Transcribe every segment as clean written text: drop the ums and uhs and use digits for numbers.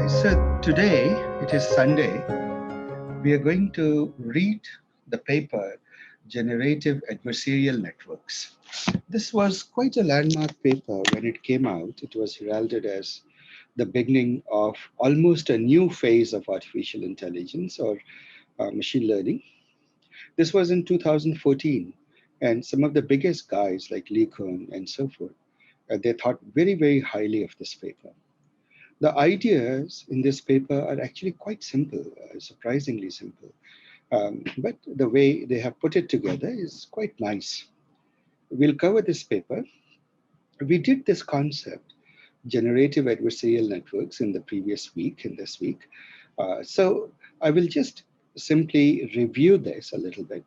So today, it is Sunday, we are going to read the paper Generative Adversarial Networks. This was quite a landmark paper when it came out. It was heralded as the beginning of almost a new phase of artificial intelligence or machine learning. This was in 2014, and some of the biggest guys like Lee Kuhn and so forth, they thought very, very highly of this paper. The ideas in this paper are actually quite simple, surprisingly simple. But the way they have put it together is quite nice. We'll cover this paper. We did this concept, generative adversarial networks, in the previous week, in this week. So I will just simply review this a little bit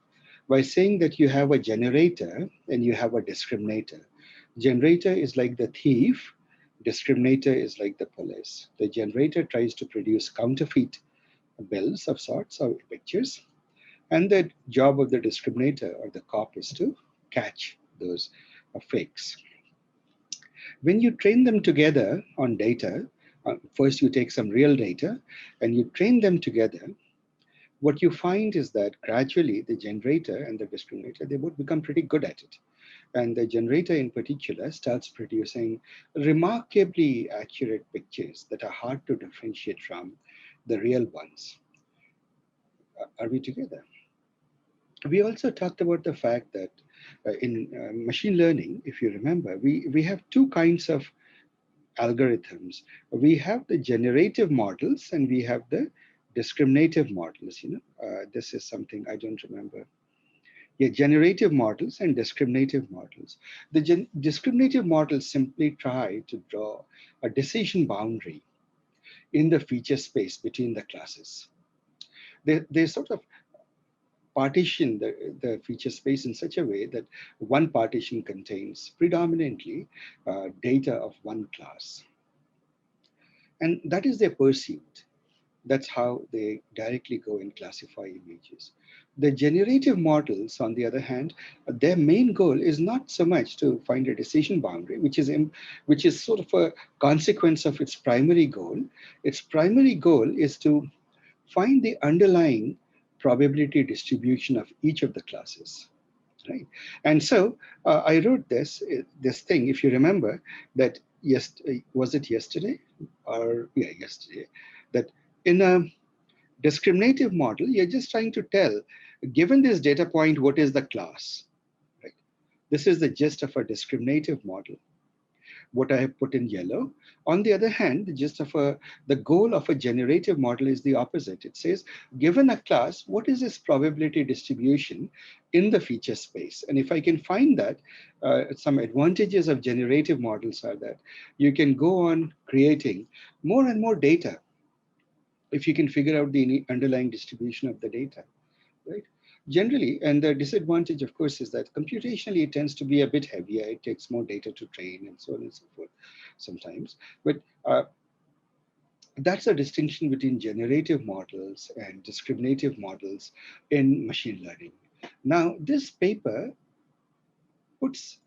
by saying that you have a generator and you have a discriminator. Generator is like the thief, discriminator is like the police. The generator tries to produce counterfeit bills of sorts or pictures, and the job of the discriminator or the cop is to catch those fakes. When you train them together on data, first you take some real data and you train them together, what you find is that gradually the generator and the discriminator, they both become pretty good at it. And the generator in particular starts producing remarkably accurate pictures that are hard to differentiate from the real ones. Are we together? We also talked about the fact that in machine learning, if you remember, we have two kinds of algorithms. We have the generative models and we have the discriminative models. This is something I don't remember. Yeah, generative models and discriminative models. The discriminative models simply try to draw a decision boundary in the feature space between the classes. They sort of partition the feature space in such a way that one partition contains predominantly data of one class. And that is their pursuit. That's how they directly go and classify images. The generative models, on the other hand, their main goal is not so much to find a decision boundary, which is sort of a consequence of its primary goal. Its primary goal is to find the underlying probability distribution of each of the classes. Right. And so I wrote this thing, if you remember, that was it yesterday? Or yeah, yesterday, that in a discriminative model, you're just trying to tell, given this data point, what is the class? Right. This is the gist of a discriminative model, what I have put in yellow. On the other hand, the goal of a generative model is the opposite. It says, given a class, what is its probability distribution in the feature space? And if I can find that, some advantages of generative models are that you can go on creating more and more data if you can figure out the underlying distribution of the data, right? Generally, and the disadvantage, of course, is that computationally it tends to be a bit heavier. It takes more data to train and so on and so forth sometimes. But that's a distinction between generative models and discriminative models in machine learning. Now, this paper puts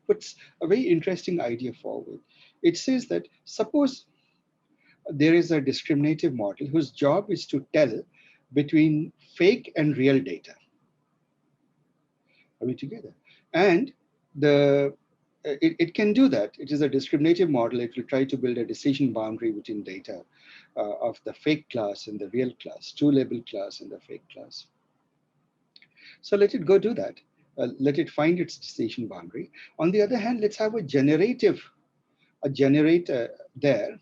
puts a very interesting idea forward. It says that suppose there is a discriminative model whose job is to tell between fake and real data. Are we together? And it can do that. It is a discriminative model. It will try to build a decision boundary between data of the fake class and the real class, true label class and the fake class. So let it go do that. Let it find its decision boundary. On the other hand, let's have a generator there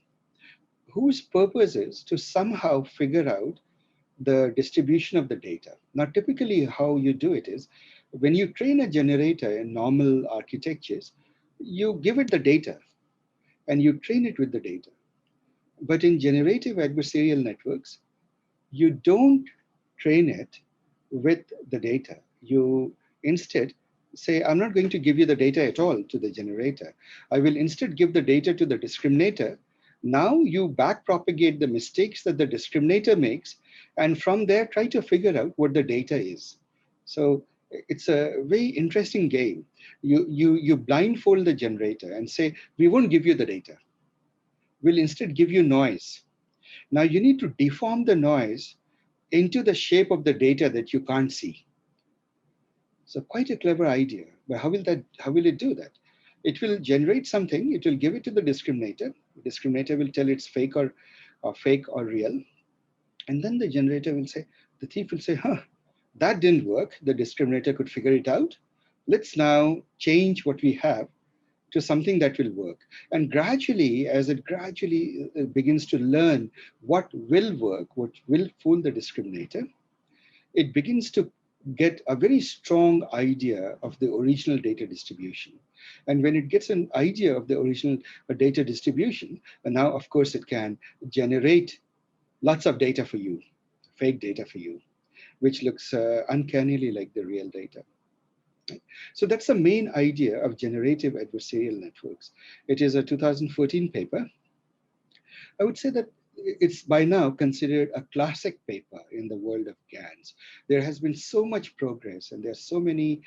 whose purpose is to somehow figure out the distribution of the data. Now, typically how you do it is, when you train a generator in normal architectures, you give it the data and you train it with the data. But in generative adversarial networks, you don't train it with the data. You instead say, I'm not going to give you the data at all to the generator. I will instead give the data to the discriminator. Now you backpropagate the mistakes that the discriminator makes, and from there try to figure out what the data is. So it's a very interesting game. You blindfold the generator and say, we won't give you the data. will instead give you noise. Now you need to deform the noise into the shape of the data that you can't see. So quite a clever idea. But how will it do that? It will generate something, it will give it to the discriminator. The discriminator will tell it's fake or real. And then the generator will say, the thief will say, huh, that didn't work. The discriminator could figure it out. Let's now change what we have to something that will work. And gradually, as it gradually begins to learn what will work, what will fool the discriminator, it begins to get a very strong idea of the original data distribution. And when it gets an idea of the original data distribution, and now of course it can generate lots of data for you, fake data for you, which looks uncannily like the real data. So that's the main idea of generative adversarial networks. It is a 2014 paper. I would say that it's by now considered a classic paper in the world of GANs. There has been so much progress and there are so many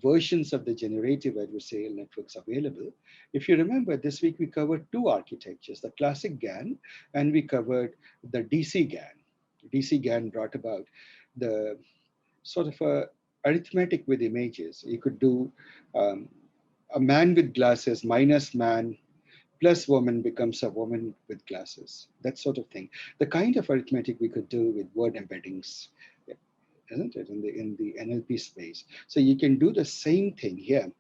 versions of the generative adversarial networks available. If you remember, this week we covered two architectures, the classic GAN and we covered the DC GAN. DC GAN brought about the sort of a arithmetic with images. You could do a man with glasses minus man plus woman becomes a woman with glasses, that sort of thing. The kind of arithmetic we could do with word embeddings, isn't it, in the NLP space. So you can do the same thing here.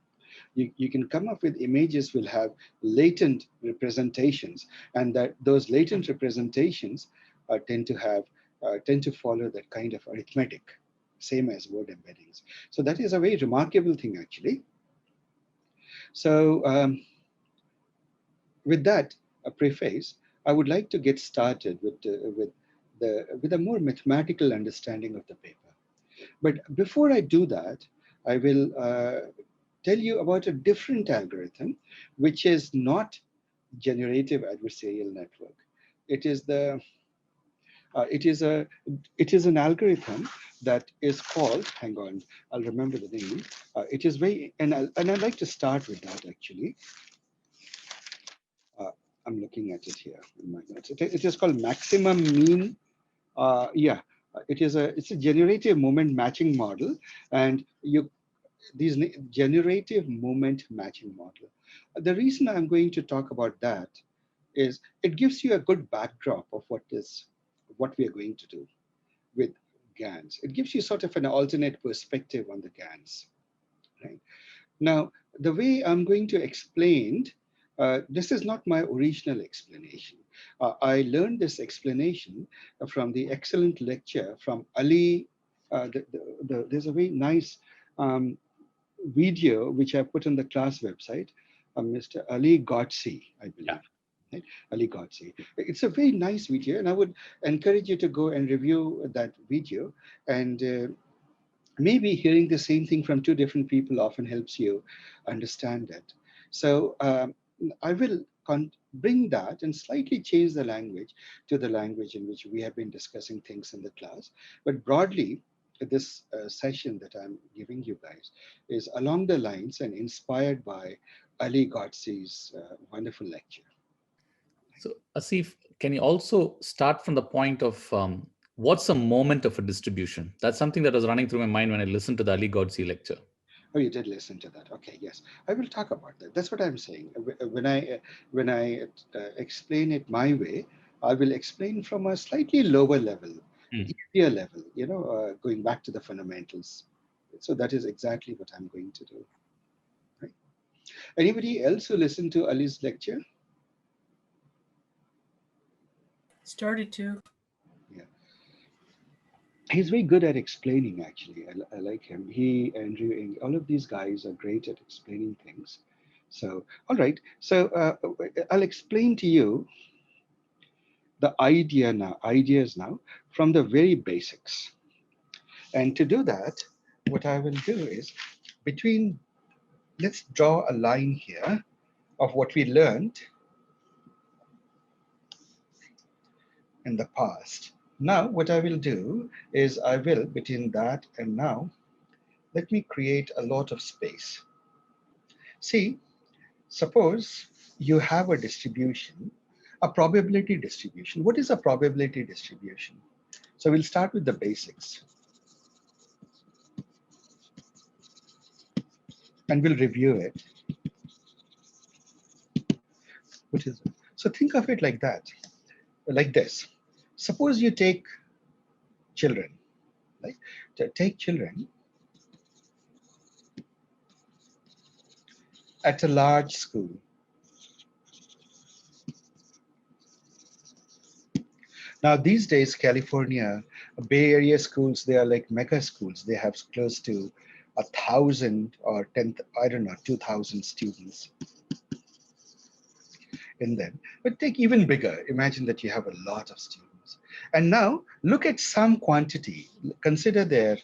You can come up with images will have latent representations, and that those latent representations tend to follow that kind of arithmetic, same as word embeddings. So that is a very remarkable thing, actually. So with that, a preface, I would like to get started with a more mathematical understanding of the paper. But before I do that, I will tell you about a different algorithm, which is not generative adversarial network. It is the it is a it is an algorithm that is called. Hang on, I'll remember the name. It is very and I'd like to start with that actually. Uh, I'm looking at it here in my notes. It is called maximum mean. Yeah, it's a generative moment matching model, and generative moment matching model. The reason I'm going to talk about that is it gives you a good backdrop of what we are going to do with GANs. It gives you sort of an alternate perspective on the GANs. Right? Now, the way I'm going to explain, this is not my original explanation. I learned this explanation from the excellent lecture from Ali. There's a very nice video which I put on the class website, Mr. Ali Gotsi, I believe. Yeah. Right? Ali Gotsi. It's a very nice video, and I would encourage you to go and review that video. And maybe hearing the same thing from two different people often helps you understand it. So I will bring that and slightly change the language to the language in which we have been discussing things in the class. But broadly, this session that I'm giving you guys is along the lines and inspired by Ali Gotsi's wonderful lecture. So, Asif, can you also start from the point of what's a moment of a distribution? That's something that was running through my mind when I listened to the Ali Godse lecture. Oh, you did listen to that. Okay, yes, I will talk about that. That's what I'm saying. When I explain it my way, I will explain from a slightly lower level, easier level. Going back to the fundamentals. So that is exactly what I'm going to do. Right? Anybody else who listened to Ali's lecture? Started to. Yeah. He's very good at explaining, actually. I like him. He, Andrew, all of these guys are great at explaining things. So, all right. So I'll explain to you the ideas now from the very basics. And to do that, what I will do is let's draw a line here of what we learned in the past. Now, what I will do is between that and now, let me create a lot of space. See, suppose you have a distribution. a probability distribution. What is a probability distribution? So we'll start with the basics and we'll review it. What is it? So think of it like that, like this. Suppose you take children, right? Take children at a large school. Now, these days, California, Bay Area schools, they are like mega schools. They have close to 1,000 or 10, I don't know, 2,000 students in them. But take even bigger. Imagine that you have a lot of students. And now look at some quantity. Consider their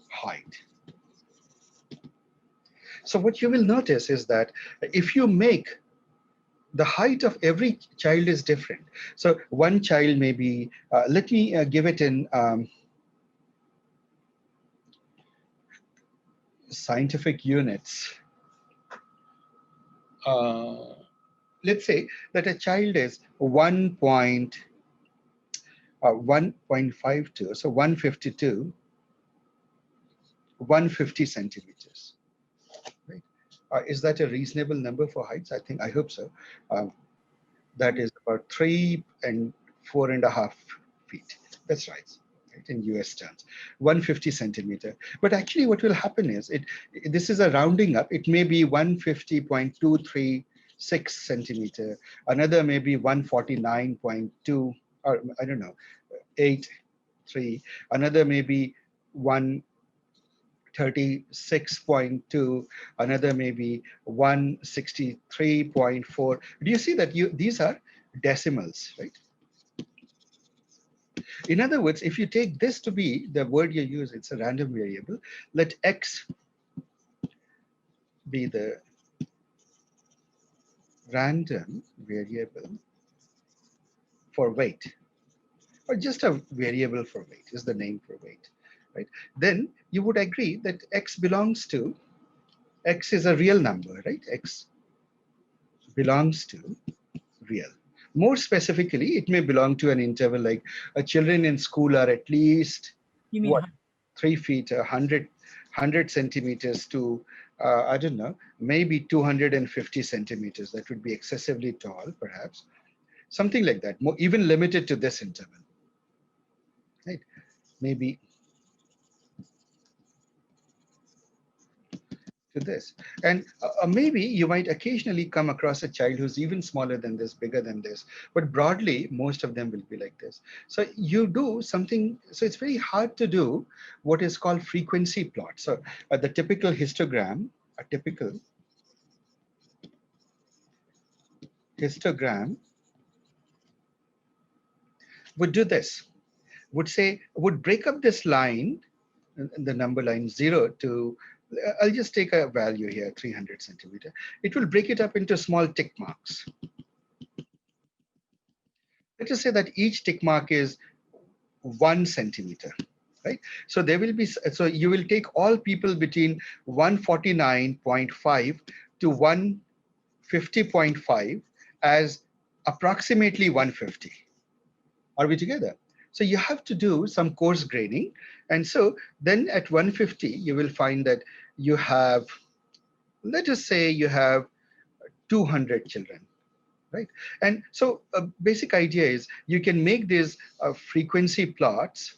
height. So what you will notice is that if you make the height of every child is different. So one child may be, let me give it in scientific units. Let's say that a child is 1.52, so 152, 150 centimeters. Right? Is that a reasonable number for heights? I hope so. That is about 3 and 4.5 feet. That's right, in US terms, 150 centimeter. But actually what will happen is, this is a rounding up. It may be 150.236 centimeter. Another may be 149.2, or I don't know, 8.3. Another may be 136.2, another maybe 163.4. Do you see that these are decimals, right? In other words, if you take this to be the word you use, it's a random variable, let X be the random variable for weight, or just a variable for weight is the name for weight, right? Then you would agree that X belongs to, X is a real number, right? X belongs to real. More specifically, it may belong to an interval like children in school are at least You mean what, 3 feet, 100 centimeters to, I don't know, maybe 250 centimeters. That would be excessively tall, perhaps. Something like that, more, even limited to this interval, right? Maybe to this. And maybe you might occasionally come across a child who's even smaller than this, bigger than this, but broadly, most of them will be like this. So you do something, so it's very hard to do what is called frequency plot. So the typical histogram, a typical histogram would do this, would break up this line, the number line 0 to, I'll just take a value here, 300 centimeter. It will break it up into small tick marks. Let us say that each tick mark is 1 centimeter, right? So there will be, so you will take all people between 149.5 to 150.5 as approximately 150. Are we together? So you have to do some coarse graining. And so then at 150, you will find that you have, let us say you have 200 children, right? And so a basic idea is you can make these frequency plots.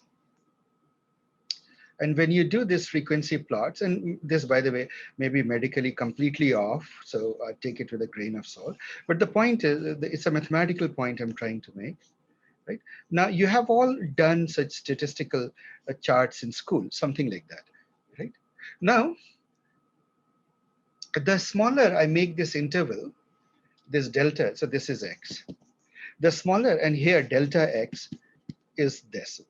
And when you do this frequency plots, and this, by the way, may be medically completely off, so take it with a grain of salt. But the point is, it's a mathematical point I'm trying to make. Right? Now, you have all done such statistical charts in school, something like that, right? Now, the smaller I make this interval, this delta, so this is X. The smaller, and here delta X is this,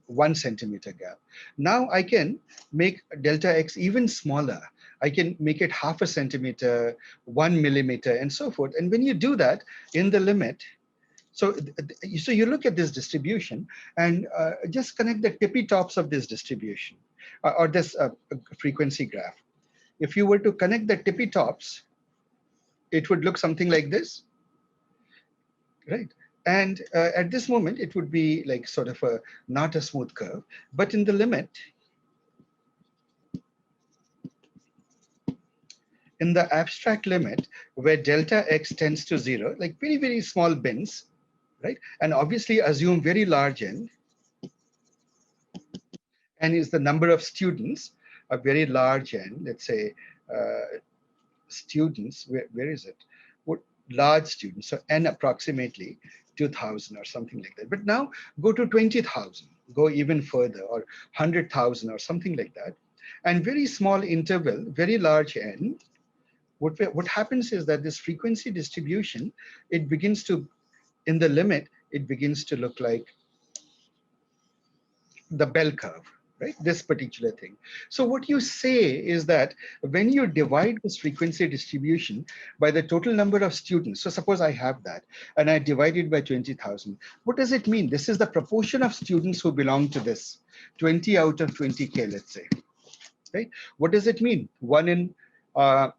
1 centimeter gap. Now I can make delta X even smaller. I can make it half a centimeter, 1 millimeter, and so forth. And when you do that in the limit, so you look at this distribution and just connect the tippy tops of this distribution or this frequency graph. If you were to connect the tippy tops, it would look something like this, right? And at this moment, it would be like sort of a not a smooth curve, but in the limit, in the abstract limit where delta x tends to 0, like very, very small bins, right? And obviously assume very large n, and is the number of students, a very large n, let's say students, where is it? What large students, so n approximately 2,000 or something like that. But now go to 20,000, go even further, or 100,000 or something like that. And very small interval, very large n, what happens is that this frequency distribution, it begins to, in the limit, it begins to look like the bell curve, right? This particular thing. So what you say is that when you divide this frequency distribution by the total number of students, so suppose I have that and I divide it by 20,000, what does it mean? This is the proportion of students who belong to this, 20 out of 20K, let's say, right? What does it mean? Uh,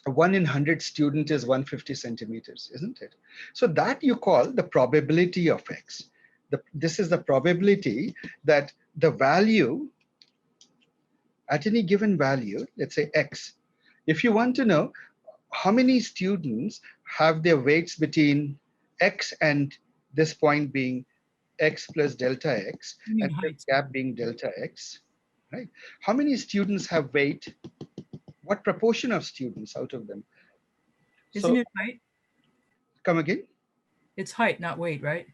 1 in 100 student is 150 centimeters, isn't it? So that you call the probability of X. This is the probability that the value at any given value, let's say X, if you want to know how many students have their weights between X and this point being X plus delta X, You mean and this height? gap being delta X, right? How many students have weight? What proportion of students out of them? Isn't So it height? come again. It's height, not weight, right?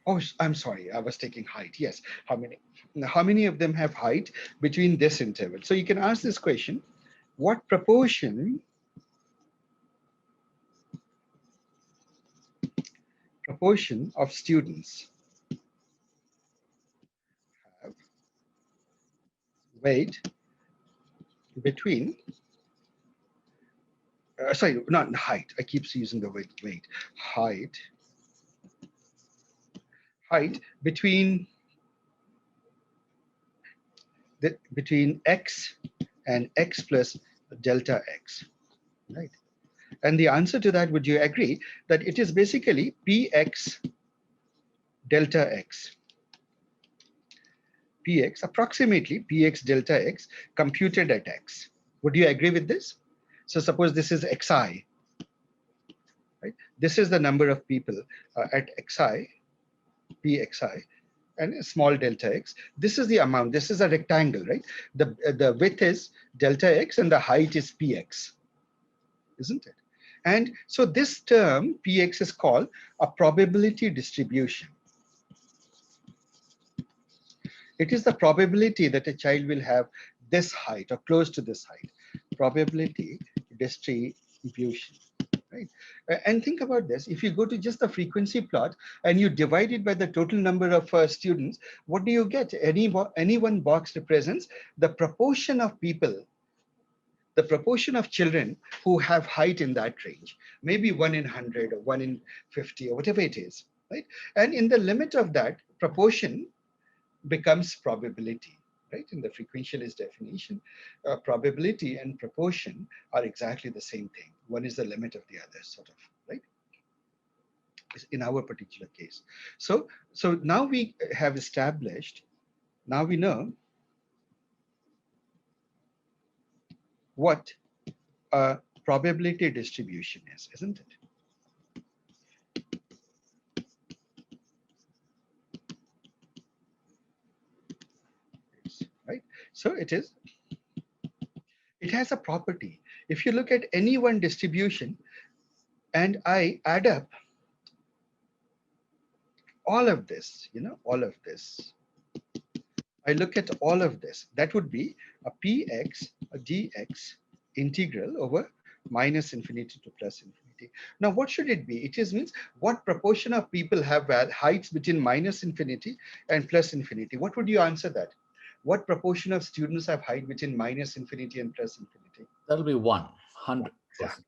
Oh, I'm sorry, I was taking height. Yes, how many of them have height between this interval? So you can ask this question: what proportion of students have weight between? Sorry, not height. I keep using the word weight. Height between between x and x plus delta x, right? And the answer to that, would you agree that it is basically px delta x, px, approximately px delta x computed at x. Would you agree with this? So suppose this is xi, right? This is the number of people at xi, pxi, and a small delta x. This is the amount. This is a rectangle, right? The width is delta x and the height is px, isn't it? And so this term px is called a probability distribution. It is the probability that a child will have this height or close to this height. Probability distribution, right? And think about this. If you go to just the frequency plot and you divide it by the total number of students, what do you get? Any one box represents the proportion of people, the proportion of children who have height in that range, maybe 1 in 100 or 1 in 50 or whatever it is, right? And in the limit of that, proportion becomes probability, right? In the frequentialist definition, probability and proportion are exactly the same thing. One is the limit of the other, sort of, right? In our particular case. So now we have established, now we know what a probability distribution is, isn't it? Right? So it has a property. If you look at any one distribution and I add up all of this, all of this, I look at all of this, that would be a px, a dx integral over minus infinity to plus infinity. Now, what should it be? It is means what proportion of people have heights between minus infinity and plus infinity? What would you answer that? What proportion of students have height between minus infinity and plus infinity? That'll be 100%. Exactly.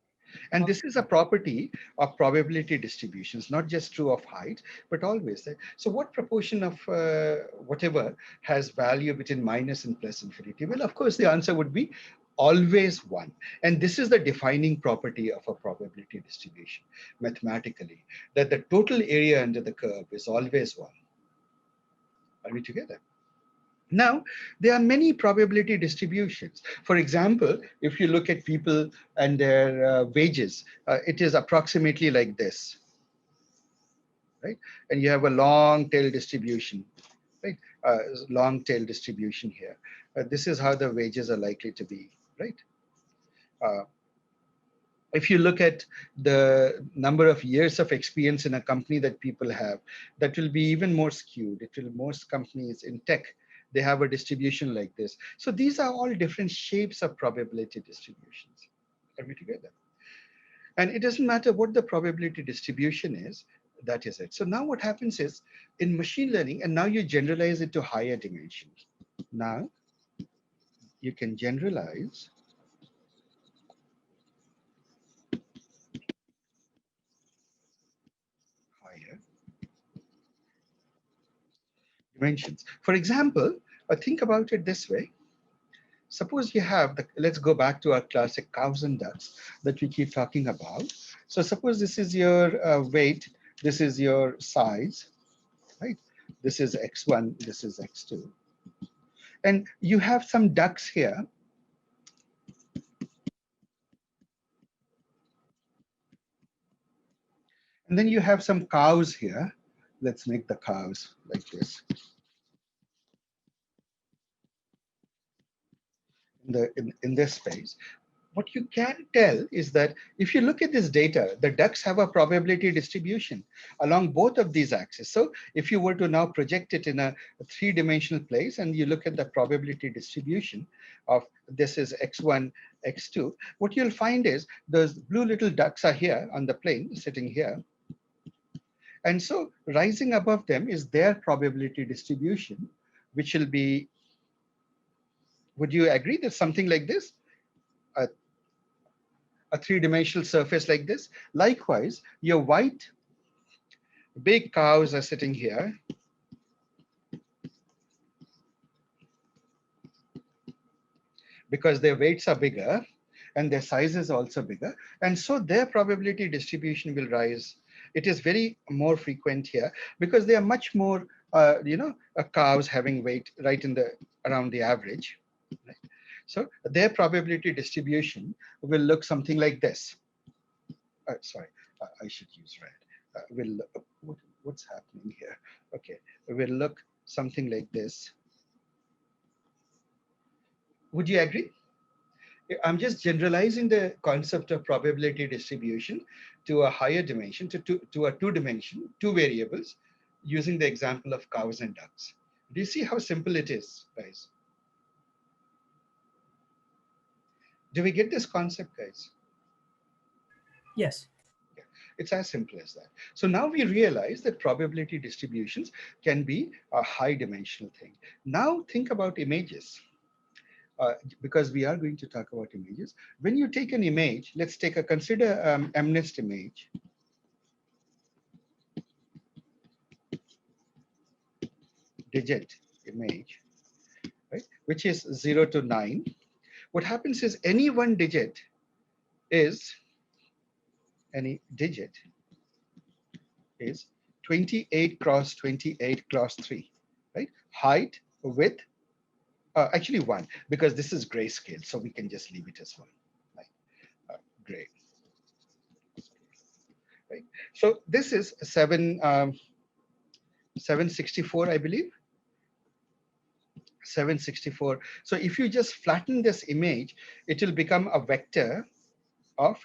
And this is a property of probability distributions, not just true of height, but always. So what proportion of whatever has value between minus and plus infinity? Well, of course, the answer would be always 1. And this is the defining property of a probability distribution mathematically, that the total area under the curve is always 1. Are we together? Now, there are many probability distributions. For example, if you look at people and their wages, it is approximately like this, right? And you have a long tail distribution, right? Long tail distribution here. This is how the wages are likely to be, right? Uh, if you look at the number of years of experience in a company that people have, that will be even more skewed. It will, most companies in tech, they have a distribution like this. So these are all different shapes of probability distributions. Are we together? And it doesn't matter what the probability distribution is, that is it. So now what happens is in machine learning, and now you generalize it to higher dimensions. Now you can generalize higher dimensions. For example, think about it this way. Suppose you have, let's go back to our classic cows and ducks that we keep talking about. So suppose this is your weight, this is your size, right? This is x1, this is x2. And you have some ducks here. And then you have some cows here. Let's make the cows like this. In this space, what you can tell is that if you look at this data, the ducks have a probability distribution along both of these axes. So if you were to now project it in a three-dimensional place and you look at the probability distribution of this is x1, x2, what you'll find is those blue little ducks are here on the plane sitting here. And so rising above them is their probability distribution, which will be, would you agree that something like this? A three-dimensional surface like this. Likewise, your white big cows are sitting here. Because their weights are bigger and their size is also bigger. And so their probability distribution will rise. It is very more frequent here because they are much more, cows having weight right in the, around the average. Right? So their probability distribution will look something like this. Sorry, I should use red. What's happening here? Okay, will look something like this. Would you agree? I'm just generalizing the concept of probability distribution to a higher dimension, to a two-dimension, two variables, using the example of cows and ducks. Do you see how simple it is, guys? Do we get this concept, guys? Yes. It's as simple as that. So now we realize that probability distributions can be a high dimensional thing. Now think about images. Because we are going to talk about images. When you take an image, let's consider MNIST image. Digit image, right? Which is 0 to 9. What happens is any one digit is 28 cross 28 cross 3, right? Height, width, actually 1, because this is grayscale, so we can just leave it as 1, right? Gray. Right? So this is 764, I believe. 764. So if you just flatten this image, it will become a vector of,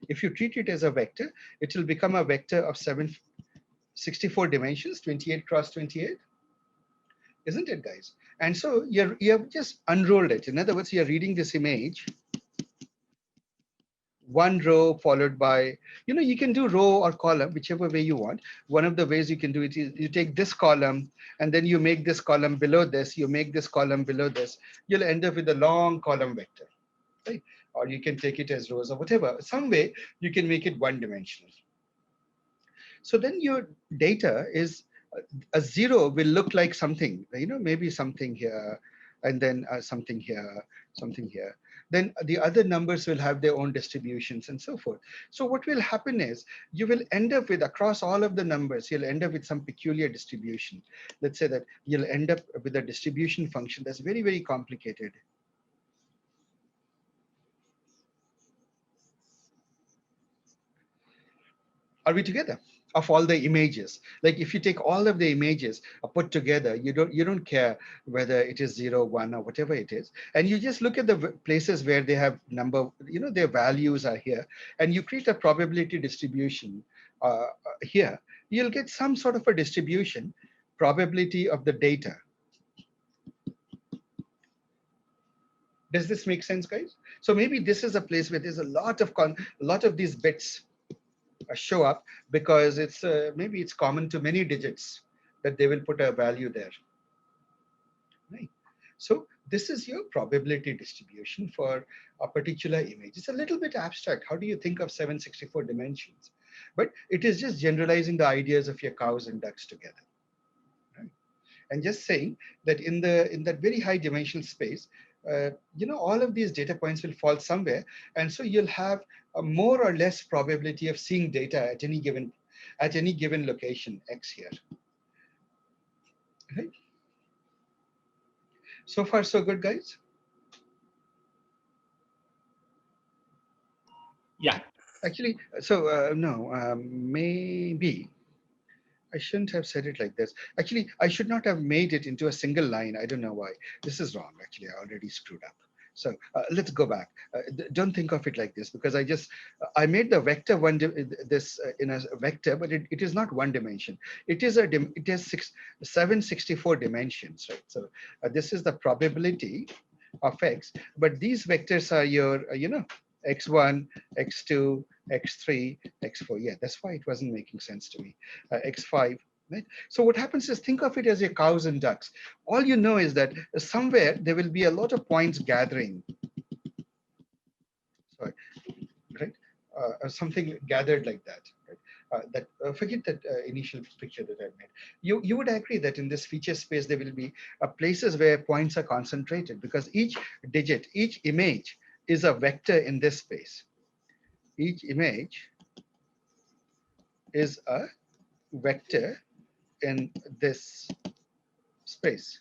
if you treat it as a vector, it will become a vector of 764 dimensions, 28 cross 28. Isn't it, guys? And so you have just unrolled it. In other words, you're reading this image, one row followed by, you can do row or column, whichever way you want. One of the ways you can do it is you take this column and then you make this column below this, you make this column below this, you'll end up with a long column vector, right? Or you can take it as rows or whatever. Some way you can make it one dimensional. So then your data is, a 0 will look like something, maybe something here, and then something here, something here. then the other numbers will have their own distributions and so forth. So what will happen is you will end up with, across all of the numbers, you'll end up with some peculiar distribution. Let's say that you'll end up with a distribution function that's very, very complicated. Are we together? Of all the images, like if you take all of the images put together, you don't care whether it is 0, 1, or whatever it is, and you just look at the places where they have number, their values are here, and you create a probability distribution here. You'll get some sort of a distribution, probability of the data. Does this make sense, guys? So maybe this is a place where there's a lot of these bits show up, because it's maybe it's common to many digits that they will put a value there, right? So this is your probability distribution for a particular image. It's a little bit abstract. How do you think of 764 dimensions? But it is just generalizing the ideas of your cows and ducks together, right? And just saying that in that very high dimensional space, all of these data points will fall somewhere, and so you'll have a more or less probability of seeing data at any given location X here. Right? So far, so good, guys. Yeah. Actually, so no, maybe I shouldn't have said it like this. Actually, I should not have made it into a single line. I don't know why. This is wrong. Actually, I already screwed up. So let's go back. Don't think of it like this, because I made the vector in a vector, but it is not one dimension. It has 764 dimensions, right? So this is the probability of X, but these vectors are your, X1, X2, X3, X4. Yeah, that's why it wasn't making sense to me. X5, right? So what happens is, think of it as your cows and ducks. All you know is that somewhere there will be a lot of points gathering. Sorry, right? Something gathered like that. Right? Forget that initial picture that I made. You would agree that in this feature space there will be places where points are concentrated, because each digit, each image is a vector in this space. Each image is a vector in this space,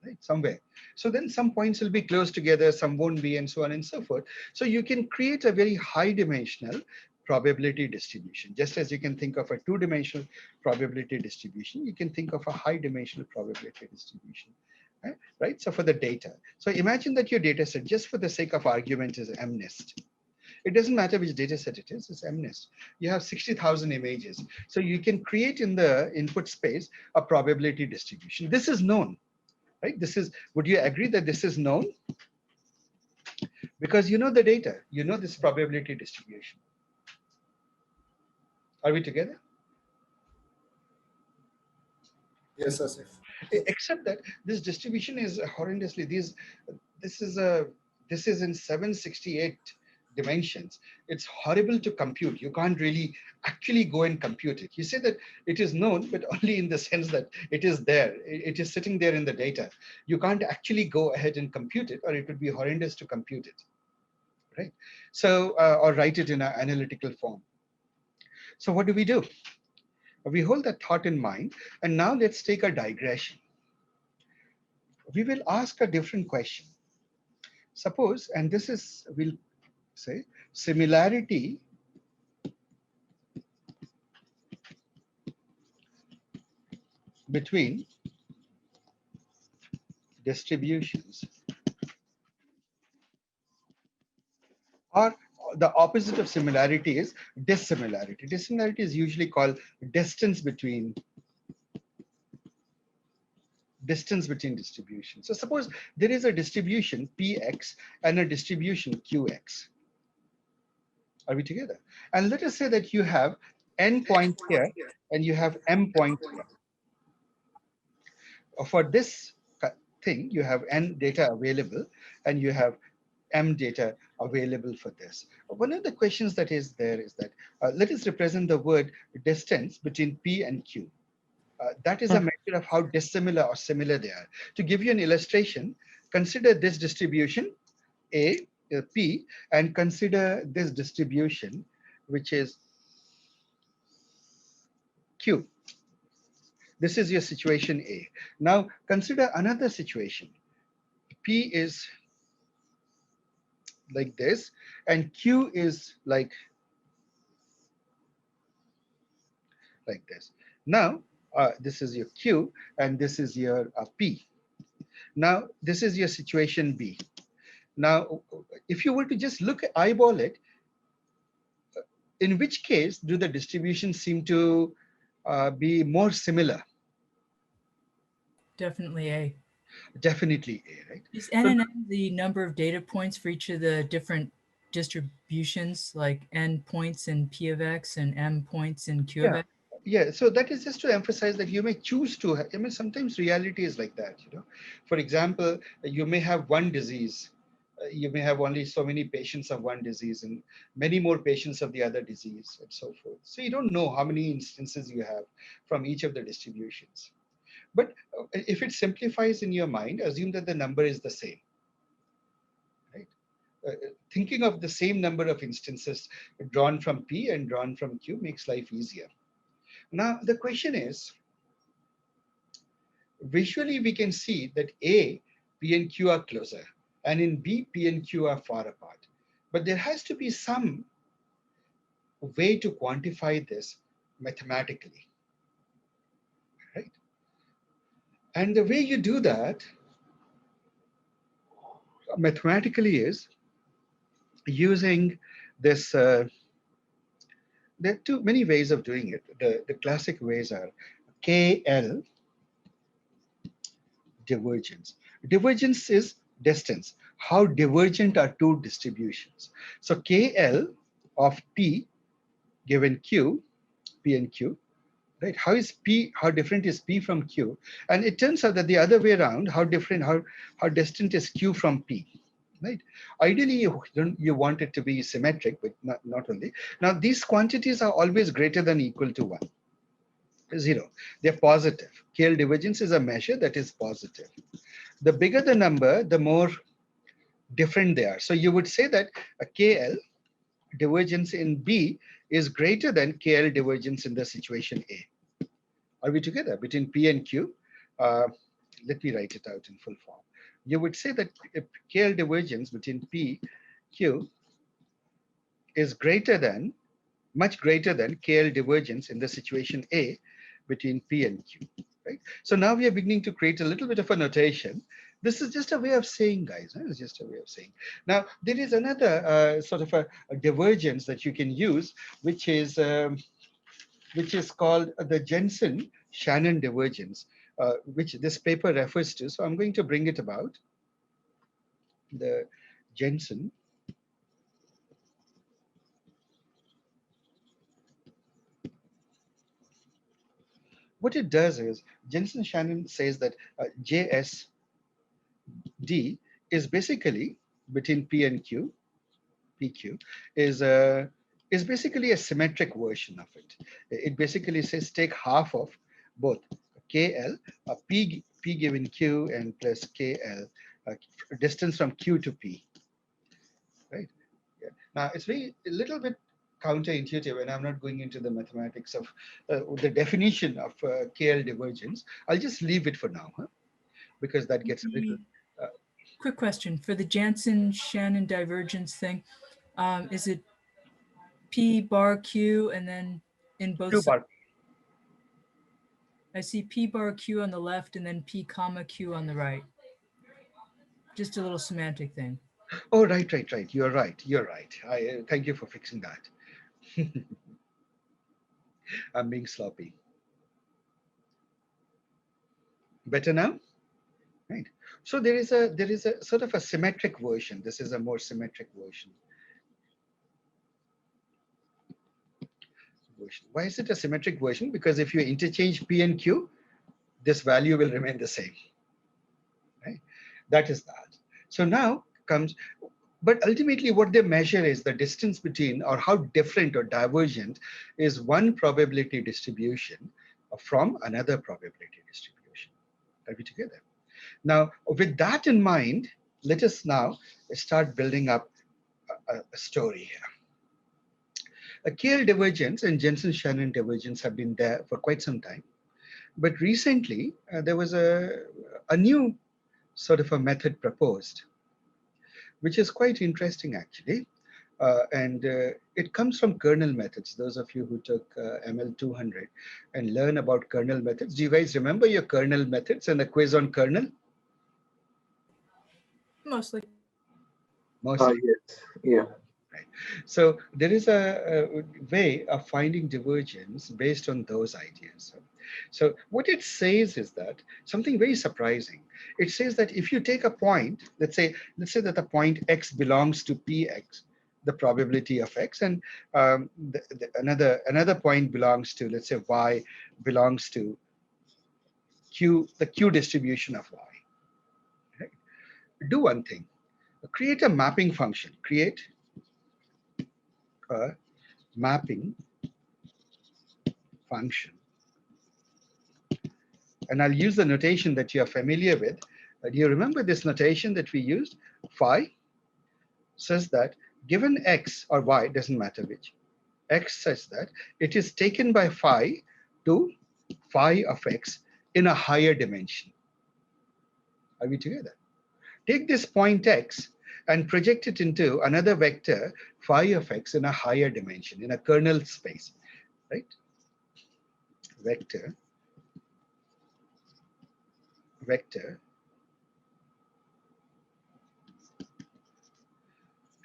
right? Somewhere. So then some points will be close together, some won't be, and so on and so forth. So you can create a very high dimensional probability distribution. Just as you can think of a two-dimensional probability distribution, you can think of a high dimensional probability distribution. Right? So for the data. So imagine that your data set, just for the sake of argument, is MNIST. It doesn't matter which data set it is, it's MNIST. You have 60,000 images. So you can create in the input space a probability distribution. This is known, right? Would you agree that this is known? Because you know the data, you know this probability distribution. Are we together? Yes, Asif. Except that this distribution is horrendously, this is in 768 dimensions. It's horrible to compute. You can't really actually go and compute it. You say that it is known, but only in the sense that it is there. It is sitting there in the data. You can't actually go ahead and compute it, or it would be horrendous to compute it, right? So, or write it in an analytical form. So what do? We hold that thought in mind, and now let's take a digression. We will ask a different question. Suppose, and this is, we'll say, similarity between distributions, or the opposite of similarity is dissimilarity. Dissimilarity is usually called distance between distributions. So suppose there is a distribution Px and a distribution Qx. Are we together? And let us say that you have n points here and you have m points here. For this thing, you have n data available and you have m data available for this. One of the questions that is there is that, let us represent the word distance between P and Q. That is a measure of how dissimilar or similar they are. To give you an illustration, consider this distribution P, and consider this distribution, which is Q. This is your situation A. Now consider another situation. P is like this, and Q is like this. Now, this is your Q, and this is your P. Now, this is your situation B. Now, if you were to just eyeball it, in which case do the distributions seem to be more similar? Definitely A. Definitely A, right? Is N and M the number of data points for each of the different distributions, like N points in P of X and M points in Q of Yeah. X? Yeah, so that is just to emphasize that you may choose to, I mean, sometimes reality is like that, you know. For example, you may have one disease. You may have only so many patients of one disease and many more patients of the other disease and so forth. So you don't know how many instances you have from each of the distributions. But if it simplifies in your mind, assume that the number is the same, right? Thinking of the same number of instances drawn from P and drawn from Q makes life easier. Now, the question is, visually we can see that A, P and Q are closer, and in B, P and Q are far apart. But there has to be some way to quantify this mathematically, right? And the way you do that mathematically is using this, there are too many ways of doing it. The classic ways are KL divergence. Divergence is distance. How divergent are two distributions? So KL of P given Q, P and Q, right? How is P, how different is P from Q? And it turns out that the other way around, how distant is Q from P, right? Ideally, you want it to be symmetric, but not only. Now, these quantities are always greater than or equal to 1. 0. They're positive. KL divergence is a measure that is positive. The bigger the number, the more different they are. So you would say that a KL divergence in B is greater than KL divergence in the situation A. Are we together? Between P and Q, let me write it out in full form. You would say that if KL divergence between P, Q is much greater than KL divergence in the situation A between P and Q, right? So now we are beginning to create a little bit of a notation. This is just a way of saying, guys. It's just a way of saying. Now, there is another sort of a divergence that you can use, which is called the Jensen-Shannon divergence, which this paper refers to. So I'm going to bring it about. The Jensen. What it does is, Jensen-Shannon says that JSD is basically between P and Q, PQ, is basically a symmetric version of it. It basically says take half of both KL, P given Q, and plus KL, distance from Q to P, right? Yeah. Now, it's a little bit counterintuitive, and I'm not going into the mathematics of the definition of KL divergence. I'll just leave it for now, because that gets a little. Quick question. For the Janssen-Shannon divergence thing, is it P bar Q and then in both Q sides? bar. I see P bar Q on the left and then P comma Q on the right. Just a little semantic thing. Oh, right. You're right. I thank you for fixing that. I'm being sloppy. Better now? Right. So there is a sort of a symmetric version. This is a more symmetric version. Why is it a symmetric version? Because if you interchange P and Q, this value will remain the same. Right? That is that. So now comes, but ultimately what they measure is the distance between, or how different or divergent is one probability distribution from another probability distribution. Are we together? Now, with that in mind, let us now start building up a story here. A KL divergence and Jensen-Shannon divergence have been there for quite some time. But recently, there was a new sort of a method proposed, which is quite interesting actually. And it comes from kernel methods. Those of you who took ML 200 and learn about kernel methods, do you guys remember your kernel methods and the quiz on kernel? Mostly. Mostly. Yes. Yeah. Right. So there is a way of finding divergence based on those ideas. So what it says is that something very surprising. It says that if you take a point, let's say that the point x belongs to px, the probability of x, and another point belongs to, let's say, y belongs to q, the q distribution of y. Right? Do one thing. Create a mapping function. Create a mapping function. And I'll use the notation that you're familiar with. Do you remember this notation that we used? Phi says that given x or y, doesn't matter which, x says that it is taken by phi to phi of x in a higher dimension. Are we together? Take this point x and project it into another vector phi of x in a higher dimension, in a kernel space, right? Vector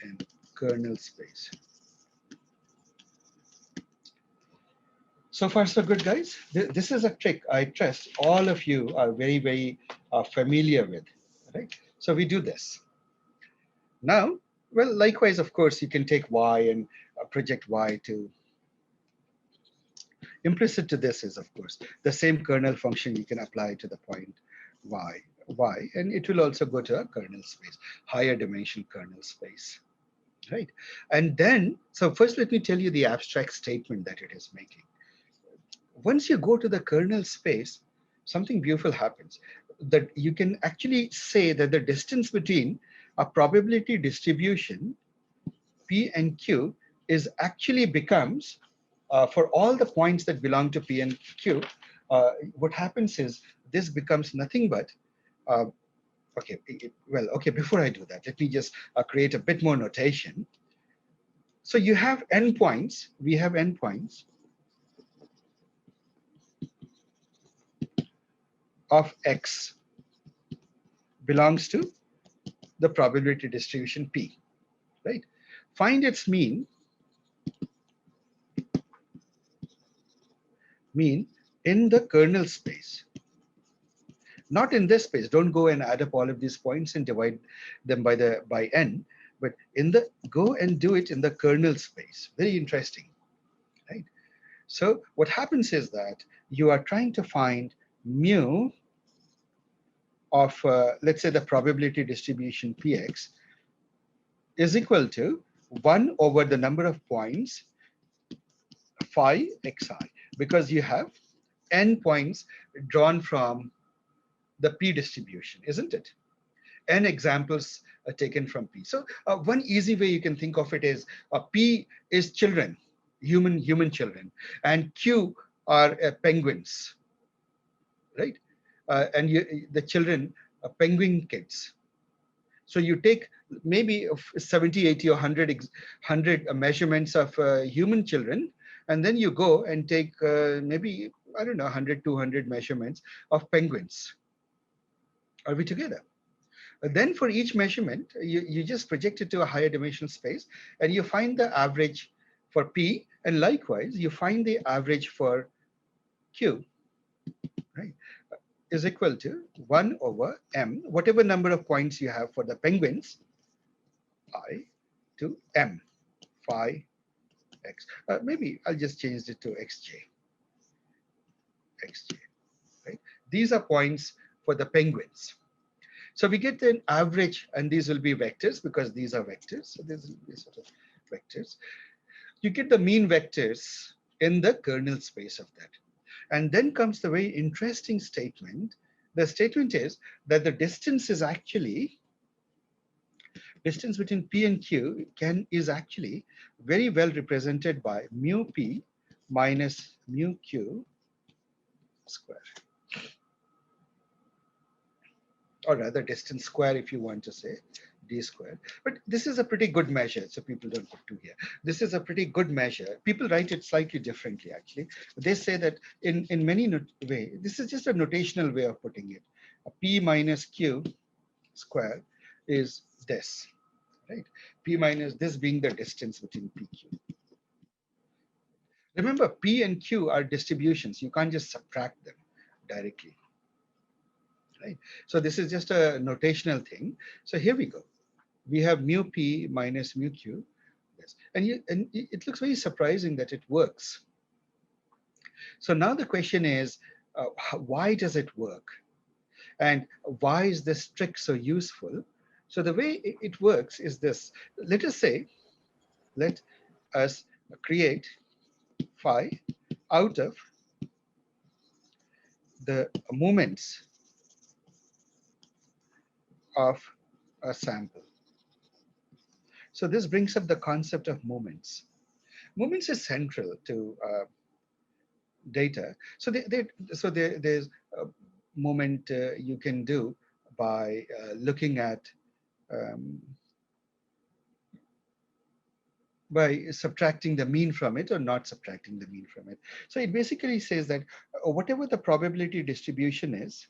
and kernel space. So far, so good, guys. This is a trick I trust all of you are very, very familiar with, right? So we do this. Now, well, likewise, of course, you can take y and project y to. Implicit to this is, of course, the same kernel function you can apply to the point y, and it will also go to a kernel space, higher dimension kernel space, right? And then, so first let me tell you the abstract statement that it is making. Once you go to the kernel space, something beautiful happens. That you can actually say that the distance between a probability distribution P and Q is actually becomes, for all the points that belong to P and Q, what happens is this becomes nothing but, okay, okay, before I do that, let me just create a bit more notation. So you have endpoints, we have endpoints of x belongs to the probability distribution P, right? Find its mean in the kernel space. Not in this space. Don't go and add up all of these points and divide them by n, but go and do it in the kernel space. Very interesting, right? So what happens is that you are trying to find mu of, let's say, the probability distribution Px is equal to 1 over the number of points phi xi, because you have n points drawn from the P distribution, isn't it? N examples are taken from P. So one easy way you can think of it is P is children, human children, and Q are penguins, right? And the children are penguin kids. So you take maybe 70, 80, or 100 measurements of human children, and then you go and take maybe, I don't know, 100, 200 measurements of penguins. Are we together? Then for each measurement, you just project it to a higher dimensional space, and you find the average for P, and likewise, you find the average for Q, right? Is equal to 1 over m, whatever number of points you have for the penguins, I to m, phi x. Maybe I'll just change it to xj, right? These are points for the penguins. So we get an average, and these will be vectors because these are vectors. So these will be sort of vectors. You get the mean vectors in the kernel space of that. And then comes the very interesting statement. The statement is that the distance is actually Distance between P and Q is actually very well represented by mu P minus mu Q square, or rather distance square if you want to say d square. But this is a pretty good measure, so people don't put 2 here. This is a pretty good measure. People write it slightly differently actually. They say that in many way, this is just a notational way of putting it. A P minus Q square is this, right? P minus this being the distance between PQ. Remember, P and Q are distributions. You can't just subtract them directly, right? So this is just a notational thing. So here we go. We have mu P minus mu Q. Yes. And it looks very surprising that it works. So now the question is, why does it work? And why is this trick so useful? So the way it works is this. Let us create phi out of the moments of a sample. So this brings up the concept of moments. Moments is central to data. So there's a moment you can do by looking at by subtracting the mean from it or not subtracting the mean from it. So it basically says that whatever the probability distribution is,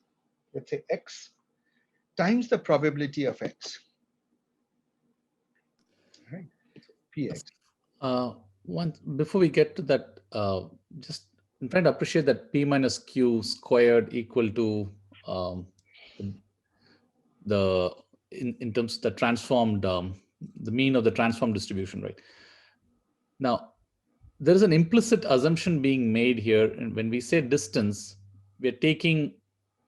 let's say x times the probability of x, right? Px. Before we get to that, just I'm trying to appreciate that P minus Q squared equal to in terms of the transformed, the mean of the transformed distribution, right? Now, there is an implicit assumption being made here. And when we say distance, we're taking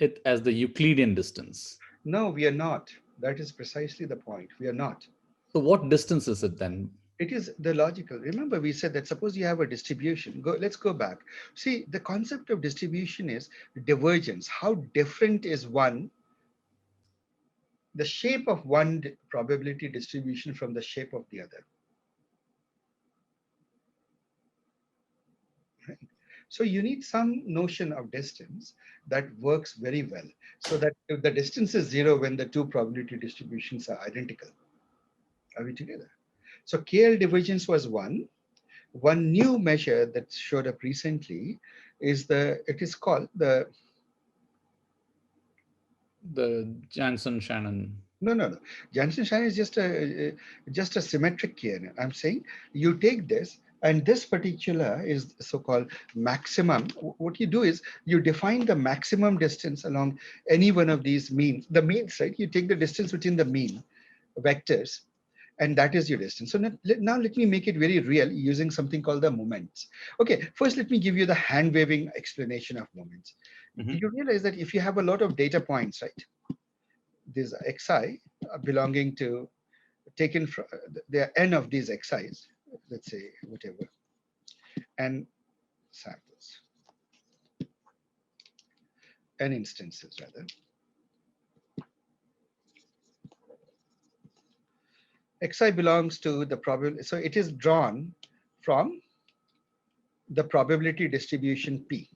it as the Euclidean distance. No, we are not. That is precisely the point. We are not. So what distance is it then? It is the logical. Remember, we said that suppose you have a distribution. Let's go back. See, the concept of distribution is divergence. How different is one, the shape of one probability distribution from the shape of the other. Right? So you need some notion of distance that works very well. So that if the distance is 0 when the two probability distributions are identical. Are we together? So KL divergence was 1. One new measure that showed up recently is it is called the Jansen-Shannon. No. Jansen-Shannon is just a symmetric KN. I'm saying you take this, and this particular is so-called maximum. What you do is you define the maximum distance along any one of these means. The means, right? You take the distance between the mean vectors, and that is your distance. So now let me make it very real using something called the moments. Okay, first let me give you the hand-waving explanation of moments. Mm-hmm. You realize that if you have a lot of data points, right? These xi belonging to taken from there are n of these xi's, let's say whatever, n samples, n instances rather. Xi belongs to the probability, so it is drawn from the probability distribution P.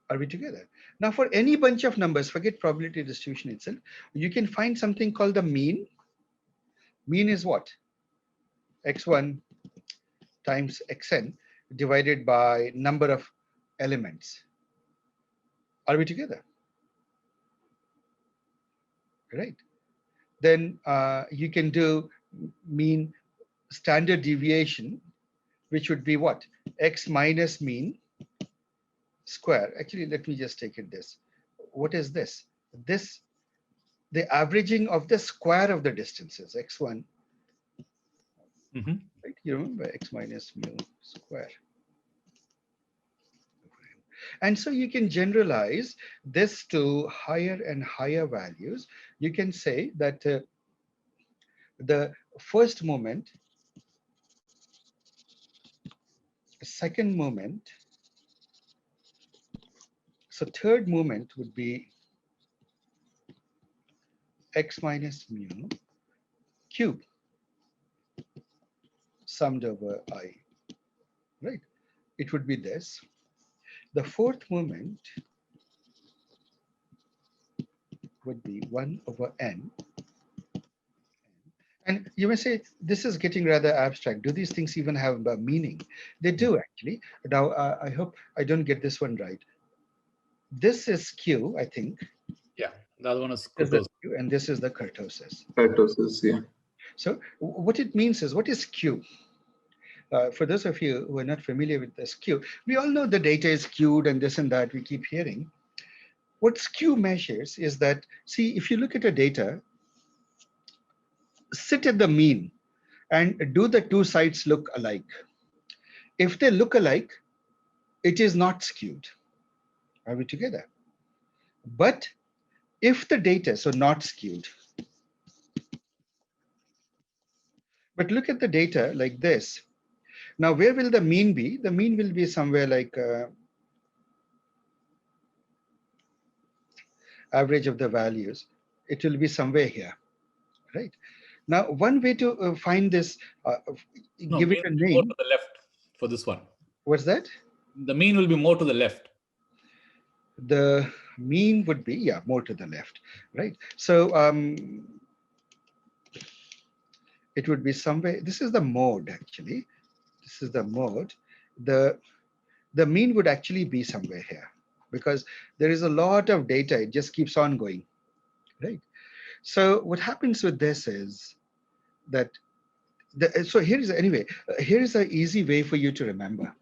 Are we together? Now for any bunch of numbers, forget probability distribution itself, you can find something called the mean. Mean is what? X1 times Xn divided by number of elements. Are we together? Right. Then you can do mean standard deviation, which would be what? X minus mean square. Actually, let me just take it this. What is this? This, the averaging of the square of the distances, x1. Mm-hmm. Right? You remember x minus mu square. And so you can generalize this to higher and higher values. You can say that the first moment, second moment, so third moment would be x minus mu cube summed over I, right? It would be this. The fourth moment would be 1 over n. And you may say, this is getting rather abstract. Do these things even have a meaning? They do, actually. Now, I hope I don't get this one right. This is Q, I think. Yeah, the other one is This is the kurtosis. Q, and this is the kurtosis. Kurtosis, yeah. So what it means is, what is Q? For those of you who are not familiar with this Q, we all know the data is queued and this and that, we keep hearing. What skew measures is that, see, if you look at a data, sit at the mean and do the two sides look alike? If they look alike, it is not skewed. Are we together? But if the data, so not skewed, but look at the data like this. Now, where will the mean be? The mean will be somewhere like average of the values. It will be somewhere here, right? Now, one way to find this, No, give it mean a will be more name. to the left for this one. What's that? The mean will be more to the left. The mean would be, yeah, more to the left, right? So it would be somewhere, this is the mode actually. This is the mode. The mean would actually be somewhere here because there is a lot of data. It just keeps on going, right? So what happens with this is that, so here's, anyway, here is an easy way for you to remember.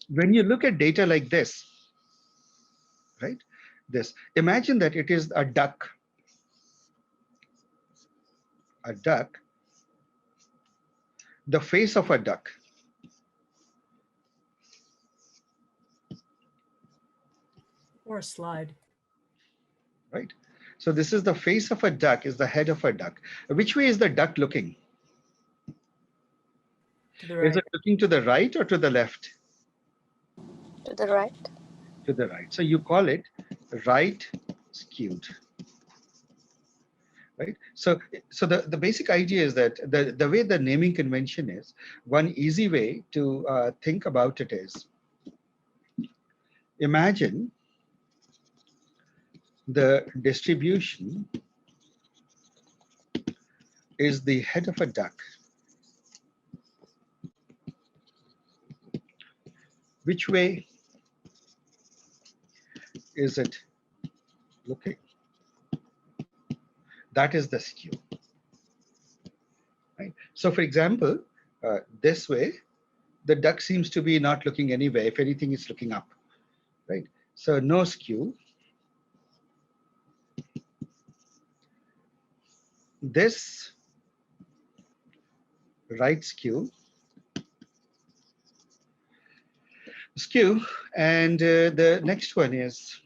When you look at data like this, right? This, imagine that it is a duck. A duck, the face of a duck. Or a slide. Right? So this is the face of a duck, is the head of a duck. Which way is the duck looking? To the Is right. it looking to the right or to the left? To the right. To the right. So you call it right skewed. Right? So the basic idea is that the way the naming convention is, one easy way to think about it is, imagine the distribution is the head of a duck. Which way is it looking? That is the skew. Right? So for example, this way, the duck seems to be not looking anywhere. If anything, it's looking up, right? So no skew. This right skew, and the next one is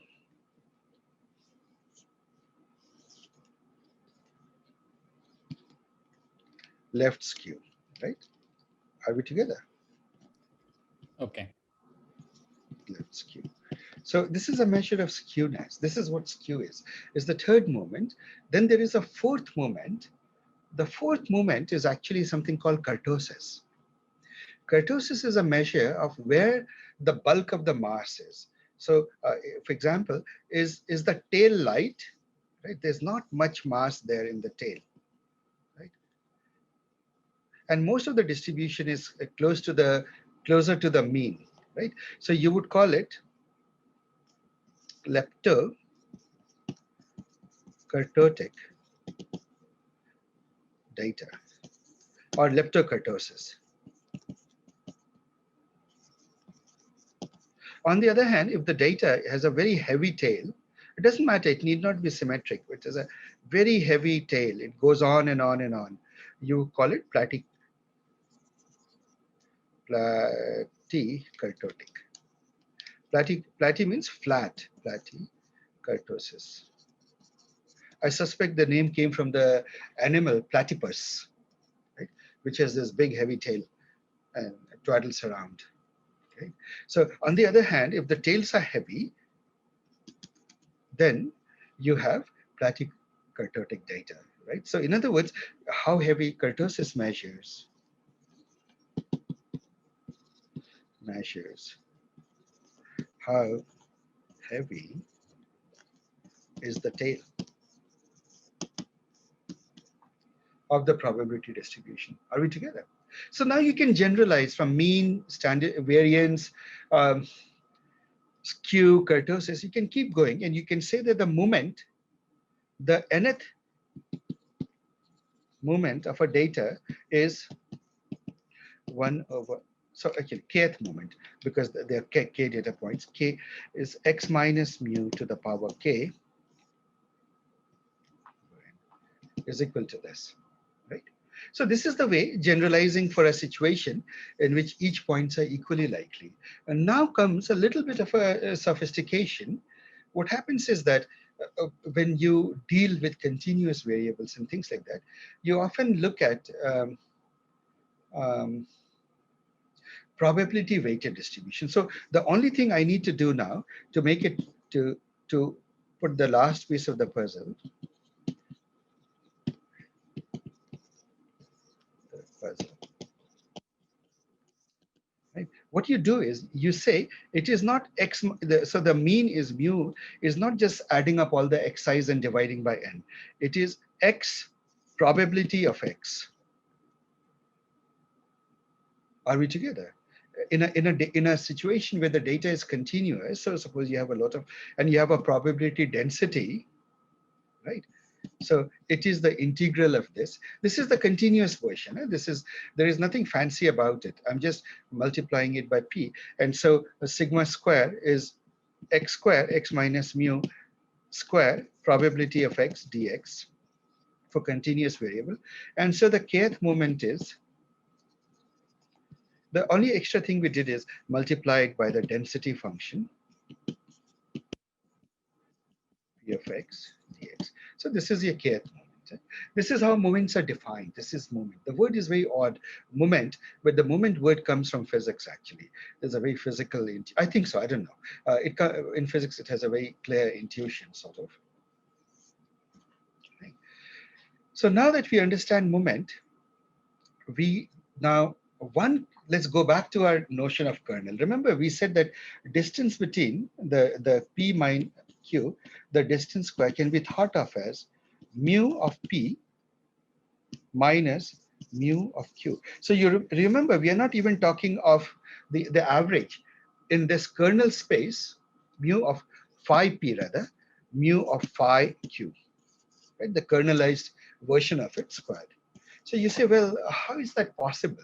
left skew, right? Are we together? Okay. Left skew. So this is a measure of skewness. This is what skew is the third moment. Then there is a fourth moment. The fourth moment is actually something called kurtosis. Kurtosis is a measure of where the bulk of the mass is. So for example, is the tail light, right? There's not much mass there in the tail, right? And most of the distribution is closer to the mean, right? So you would call it leptokurtotic data or leptokurtosis. On the other hand, if the data has a very heavy tail, it doesn't matter, it need not be symmetric, but it has a very heavy tail, it goes on and on and on. You call it platykurtotic. Platy means flat, platykurtosis. I suspect the name came from the animal platypus, right, which has this big heavy tail and twaddles around. Okay. So on the other hand, if the tails are heavy, then you have kurtotic data, right? So in other words, how heavy kurtosis measures how heavy is the tail of the probability distribution. Are we together? So now you can generalize from mean, standard variance, skew, kurtosis. You can keep going, and you can say that the moment, the nth moment of a data is 1 over, so actually kth moment, because there are k data points. K is x minus mu to the power k is equal to this, right? So this is the way generalizing for a situation in which each points are equally likely. And now comes a little bit of a sophistication. What happens is that when you deal with continuous variables and things like that, you often look at um, probability weighted distribution. So the only thing I need to do now to make it to put the last piece of the puzzle, right? What you do is you say it is not x, so the mean is mu is not just adding up all the xi's and dividing by n. It is x probability of x. Are we together? In a situation where the data is continuous, so suppose you have a lot of, and you have a probability density, right? So it is the integral of this. This is the continuous version. There is nothing fancy about it. I'm just multiplying it by p. And so a sigma square is x square, x minus mu square, probability of x dx for continuous variable. And so the kth moment is, the only extra thing we did is multiply it by the density function p of x dx. So this is your kth moment. This is how moments are defined. This is moment. The word is very odd, moment, but the moment word comes from physics actually. There's a very physical, I think so, I don't know. In physics, it has a very clear intuition sort of. Okay. So now that we understand moment, let's go back to our notion of kernel. Remember, we said that distance between the p minus q, the distance square can be thought of as mu of p minus mu of q. So you remember, we are not even talking of the average. In this kernel space, mu of phi p rather, mu of phi q, right? The kernelized version of it squared. So you say, well, how is that possible?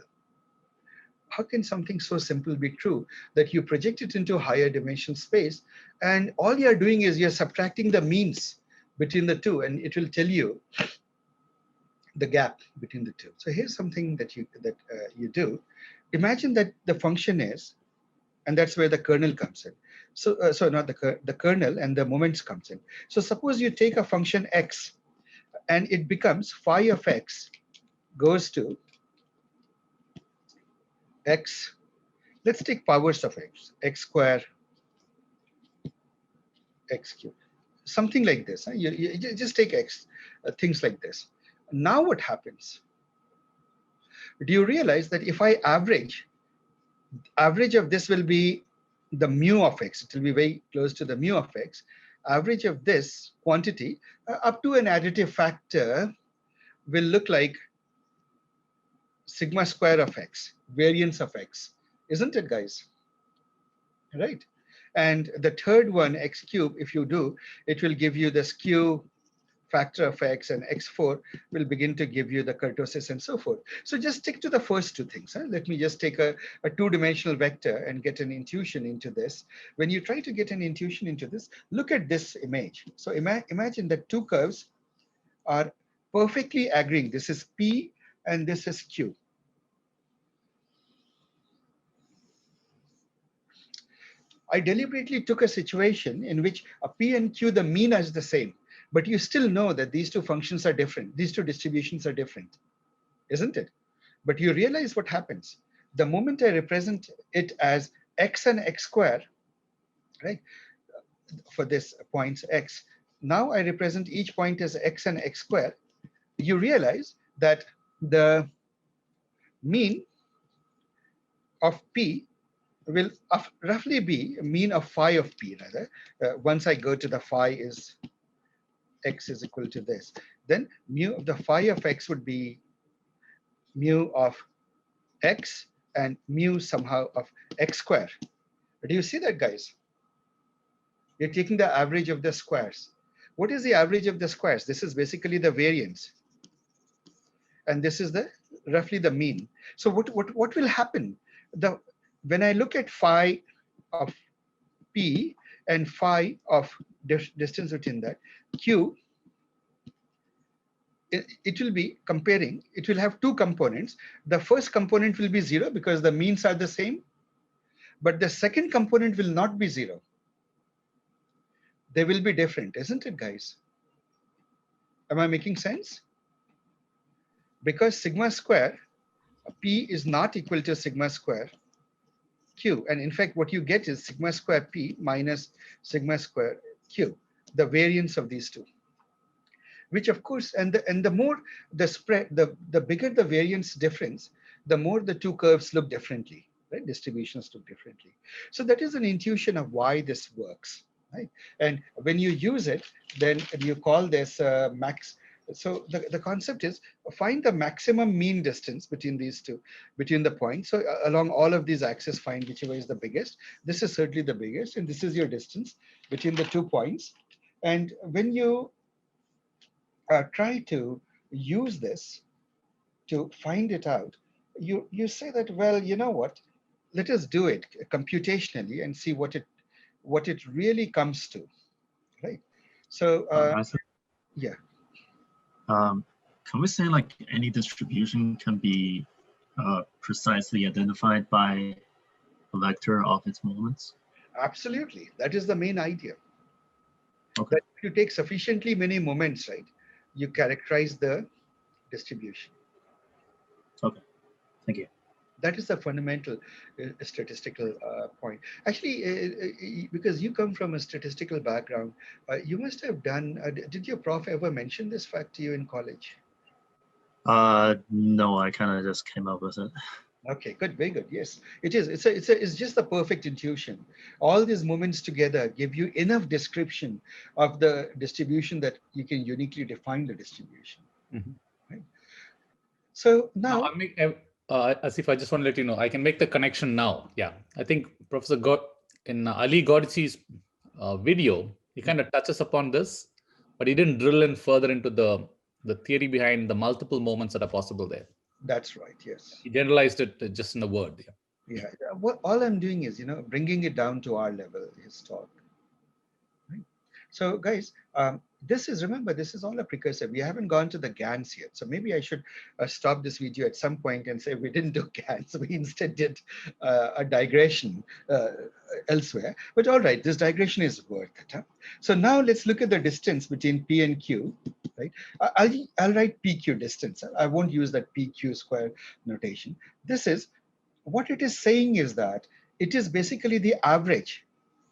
How can something so simple be true that you project it into a higher dimensional space and all you're doing is you're subtracting the means between the two and it will tell you the gap between the two. So here's something that you do. Imagine that the function is, and that's where the kernel comes in. So not the kernel and the moments comes in. So suppose you take a function x and it becomes phi of x goes to x. Let's take powers of x square, x cube, something like this. Huh? You just take x, things like this. Now what happens? Do you realize that if I average of this will be the mu of x, it will be very close to the mu of x. Average of this quantity up to an additive factor will look like sigma square of x, variance of x, isn't it, guys? Right? And the third one, x cube, if you do, it will give you the skew factor of x, and x4 will begin to give you the kurtosis and so forth. So just stick to the first two things. Huh? Let me just take a two-dimensional vector and get an intuition into this. When you try to get an intuition into this, look at this image. So imagine that two curves are perfectly agreeing. This is P and this is Q. I deliberately took a situation in which a P and Q, the mean is the same, but you still know that these two functions are different. These two distributions are different, isn't it? But you realize what happens. The moment I represent it as x and x square, right, for this points x, now I represent each point as x and x square, you realize that the mean of P will roughly be a mean of phi of P rather. Once I go to the phi is x is equal to this, then mu of the phi of x would be mu of x and mu somehow of x square. Do you see that, guys? You're taking the average of the squares. What is the average of the squares? This is basically the variance. And this is the roughly the mean. So what will happen? When I look at phi of P and phi of distance between that, Q, it will be comparing, it will have two components. The first component will be 0 because the means are the same, but the second component will not be 0. They will be different, isn't it, guys? Am I making sense? Because sigma square P is not equal to sigma square Q. And in fact, what you get is sigma square P minus sigma square Q, the variance of these two. Which of course, and the more the spread, the bigger the variance difference, the more the two curves look differently, right? Distributions look differently. So that is an intuition of why this works, right? And when you use it, then you call this max. So the concept is find the maximum mean distance between these two, between the points. So along all of these axes, find whichever is the biggest. This is certainly the biggest, and this is your distance between the 2 points. And when you try to use this to find it out, you say that, well, you know what? Let us do it computationally and see what it really comes to, right? So Isaac, yeah. can we say like any distribution can be precisely identified by a vector of its moments? Absolutely. That is the main idea. Okay. That if you take sufficiently many moments, right, you characterize the distribution. Okay. Thank you. That is the fundamental statistical point. Actually, because you come from a statistical background, you must have done, did your prof ever mention this fact to you in college? No, I kind of just came up with it. Okay, good, very good. Yes, it is. It's just the perfect intuition. All these moments together give you enough description of the distribution that you can uniquely define the distribution. Mhm. Right? So now, I'll make, Asif, I just want to let you know, I can make the connection now. Yeah, I think Professor in Ali Ghodsi's video, he kind of touches upon this, but he didn't drill in further into the theory behind the multiple moments that are possible there. that's right. Yes. He generalized it just in a word. Yeah. Yeah. What all I'm doing is, bringing it down to our level, his talk. Right? So, guys, remember, this is all a precursor. We haven't gone to the GANs yet. So maybe I should stop this video at some point and say we didn't do GANs. We instead did a digression elsewhere. But all right, this digression is worth it. Huh? So now let's look at the distance between P and Q. Right? I'll write PQ distance. I won't use that PQ square notation. This is what it is saying is that it is basically the average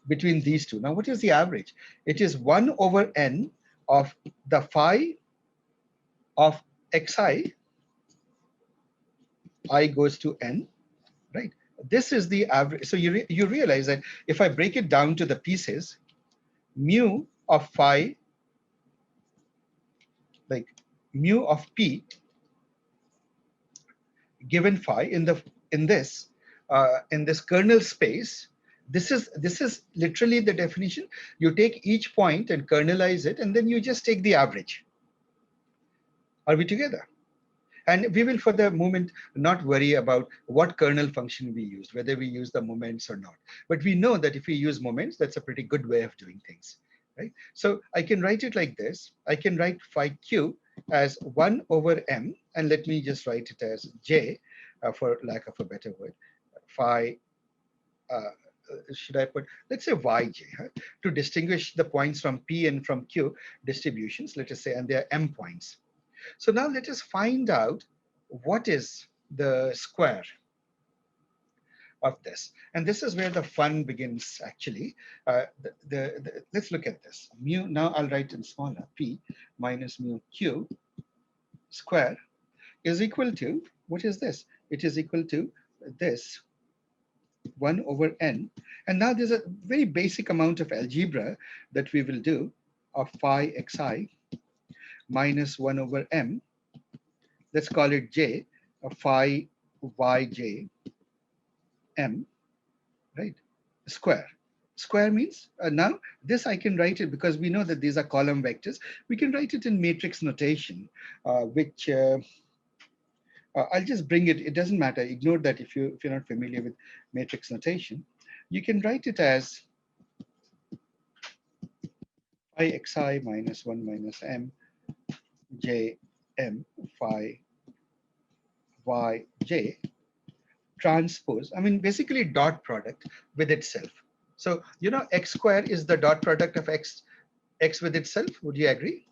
between these two. Now, what is the average? It is 1 over n of the phi of xi, I goes to n, right? This is the average. So you realize that if I break it down to the pieces, mu of phi, like mu of p, given phi in this kernel space, this is literally the definition. You take each point and kernelize it, and then you just take the average. Are we together? And we will, for the moment, not worry about what kernel function we used, whether we use the moments or not. But we know that if we use moments, that's a pretty good way of doing things, right? So I can write it like this. I can write phi q as 1 over m, and let me just write it as j, for lack of a better word, phi, should I put, let's say yj, huh? To distinguish the points from p and from q distributions, let us say, and they are m points. So now let us find out what is the square of this. And this is where the fun begins, actually. Let's look at this. Mu, now I'll write in smaller, P minus mu Q square is equal to, what is this? It is equal to this 1 over n. And now there's a very basic amount of algebra that we will do of phi xi minus 1 over m. Let's call it j, phi yj m, right? Square. Square means, now this I can write it because we know that these are column vectors. We can write it in matrix notation, which I'll just bring it. It doesn't matter. Ignore that if you're not familiar with matrix notation. You can write it as phi xi minus 1 minus m j m phi yj transpose. I mean, basically dot product with itself. So, you know, x square is the dot product of x with itself. Would you agree?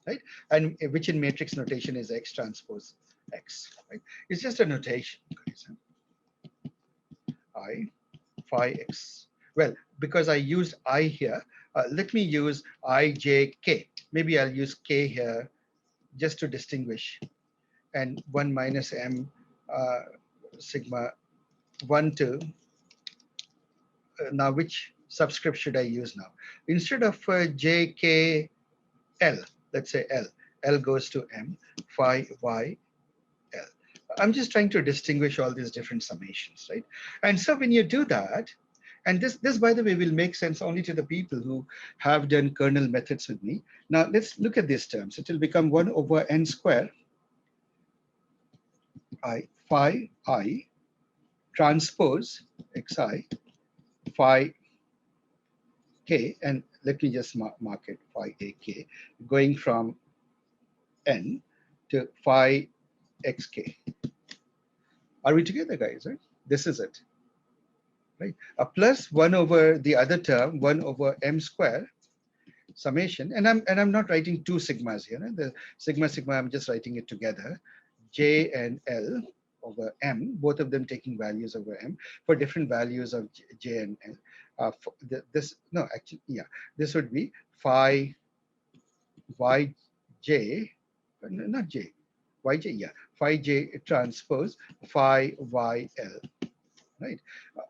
Right? And which in matrix notation is x transpose x. Right? It's just a notation. I phi x. Well, because I used I here, let me use I, j, k. Maybe I'll use k here just to distinguish. And 1 minus m sigma 1 to, now which subscript should I use now? Instead of j, k, l, let's say l. L goes to m, phi y, l. I'm just trying to distinguish all these different summations, right? And so when you do that, and this, by the way, will make sense only to the people who have done kernel methods with me. Now, let's look at these terms. It will become 1 over n square I phi I transpose xi phi k, and let me just mark it phi a k, going from n to phi xk. Are we together, guys? Right? This is it. Right? A plus 1 over the other term, 1 over m square summation, and I'm not writing two sigmas here. Right? The sigma I'm just writing it together. J and L over m, both of them taking values over m for different values of j and l. This would be phi yj, not j, yj, yeah, phi j transpose phi yl, right?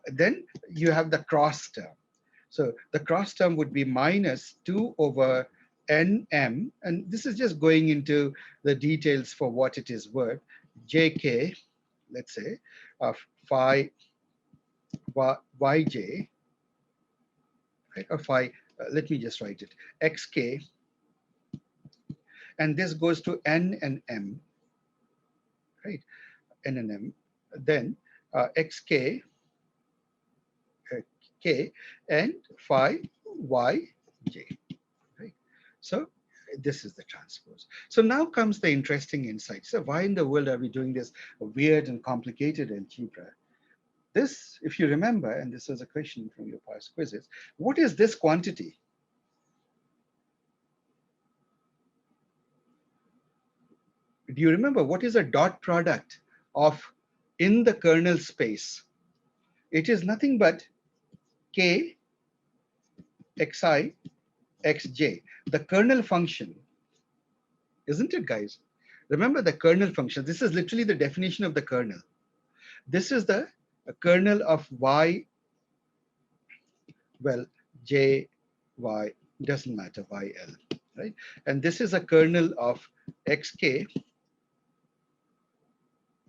Then you have the cross term. So the cross term would be minus 2 over nm, and this is just going into the details for what it is worth, jk, let's say, of phi yj, right, or phi, let me just write it, xk, and this goes to n and m, right, n and m, then xk, k, and phi yj, right? So this is the transpose. So now comes the interesting insight. So why in the world are we doing this weird and complicated algebra? This, if you remember, and this was a question from your past quizzes, what is this quantity? Do you remember what is a dot product of in the kernel space? It is nothing but k xi xj, the kernel function, isn't it, guys? Remember the kernel function. This is literally the definition of the kernel. This is the kernel of y, well, j, y, doesn't matter, yl, right? And this is a kernel of xk,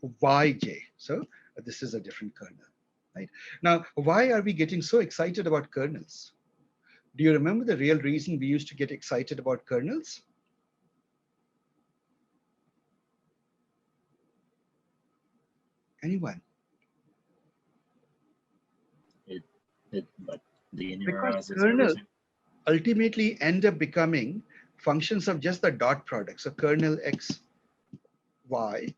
yj. So this is a different kernel, right? Now, why are we getting so excited about kernels? Do you remember the real reason we used to get excited about kernels? Anyone? But Because linearizes kernel everything. ultimately end up becoming functions of just the dot product. So kernel x, y,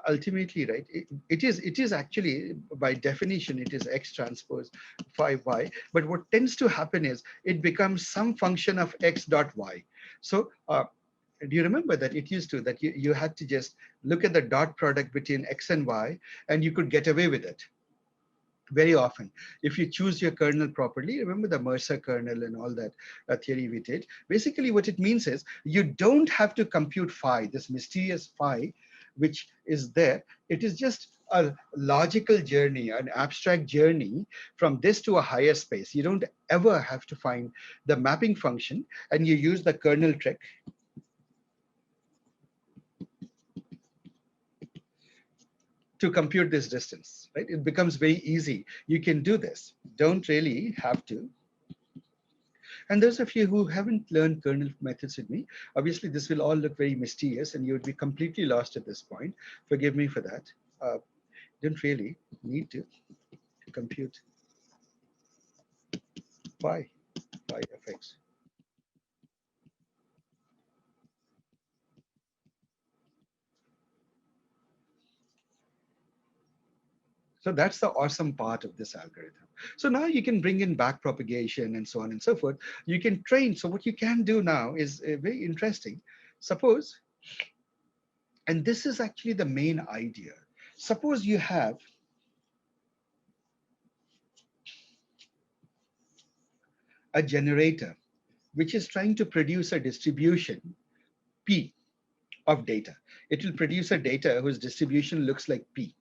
ultimately, right? It is actually, by definition, it is x transpose phi y. But what tends to happen is it becomes some function of x dot y. So do you remember that it used to that you had to just look at the dot product between x and y, and you could get away with it? very often, if you choose your kernel properly, remember the Mercer kernel and all that theory we did. Basically, what it means is you don't have to compute phi, this mysterious phi, which is there. It is just a logical journey, an abstract journey from this to a higher space. You don't ever have to find the mapping function, and you use the kernel trick to compute this distance, right? It becomes very easy. You can do this. Don't really have to. And those of you who haven't learned kernel methods with me, obviously this will all look very mysterious and you would be completely lost at this point. Forgive me for that. Don't really need to compute phi of x. So that's the awesome part of this algorithm. So now you can bring in back propagation and so on and so forth. You can train. So what you can do now is very interesting. Suppose, and this is actually the main idea. Suppose you have a generator which is trying to produce a distribution P of data. It will produce a data whose distribution looks like P.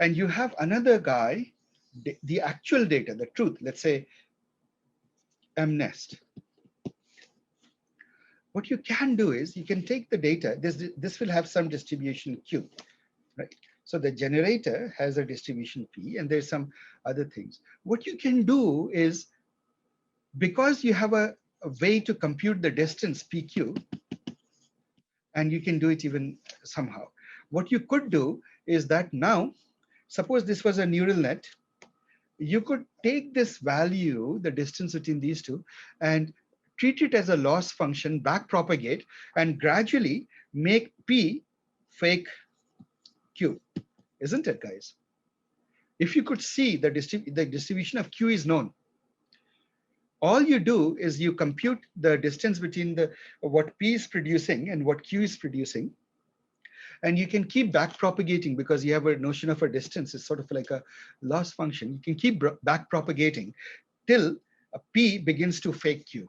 And you have another guy, the actual data, the truth, let's say mnest. What you can do is you can take the data, this will have some distribution Q, right? So the generator has a distribution P and there's some other things. What you can do is, because you have a way to compute the distance PQ, and you can do it even somehow. What you could do is that now, suppose this was a neural net, you could take this value, the distance between these two, and treat it as a loss function, back propagate, and gradually make P fake Q, isn't it, guys? If you could see the distribution of Q is known, all you do is you compute the distance between what P is producing and what Q is producing, and you can keep back propagating because you have a notion of a distance. It's sort of like a loss function. You can keep back propagating till P begins to fake Q,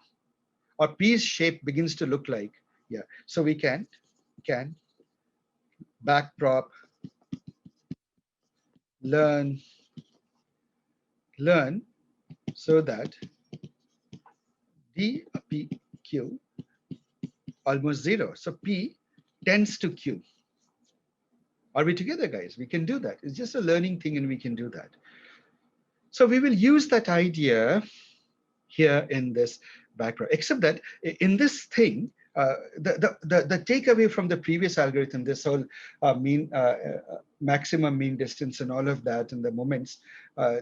or P's shape begins to look like, yeah. So we can back prop, learn so that PQ almost zero. So P tends to Q. Are we together, guys? We can do that. It's just a learning thing and we can do that. So we will use that idea here in this background, except that in this thing, the takeaway from the previous algorithm, this whole maximum mean distance and all of that and the moments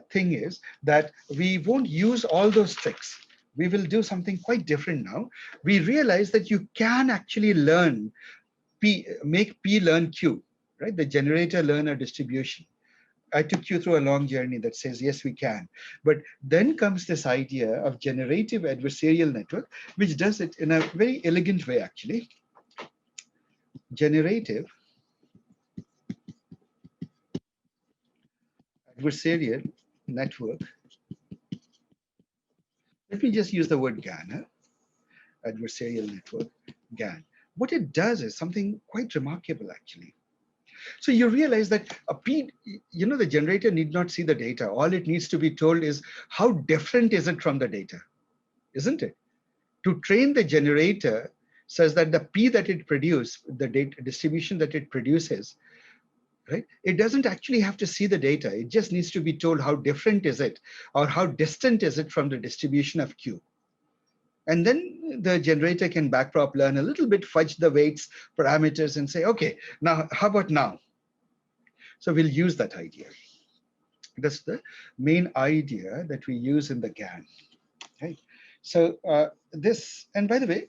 thing is that we won't use all those tricks. We will do something quite different now. We realize that you can actually learn make P learn Q, right? The generator learn a distribution. I took you through a long journey that says, yes, we can. But then comes this idea of generative adversarial network, which does it in a very elegant way, actually. Generative adversarial network. Let me just use the word GAN, adversarial network, GAN. What it does is something quite remarkable, actually. So you realize that the generator need not see the data. All it needs to be told is how different is it from the data, isn't it? To train the generator says that the P that it produces, the data distribution that it produces, right? It doesn't actually have to see the data. It just needs to be told how different is it or how distant is it from the distribution of Q. And then the generator can backprop learn a little bit, fudge the weights, parameters, and say, okay, now how about now? So we'll use that idea. That's the main idea that we use in the GAN. Right? So this, and by the way,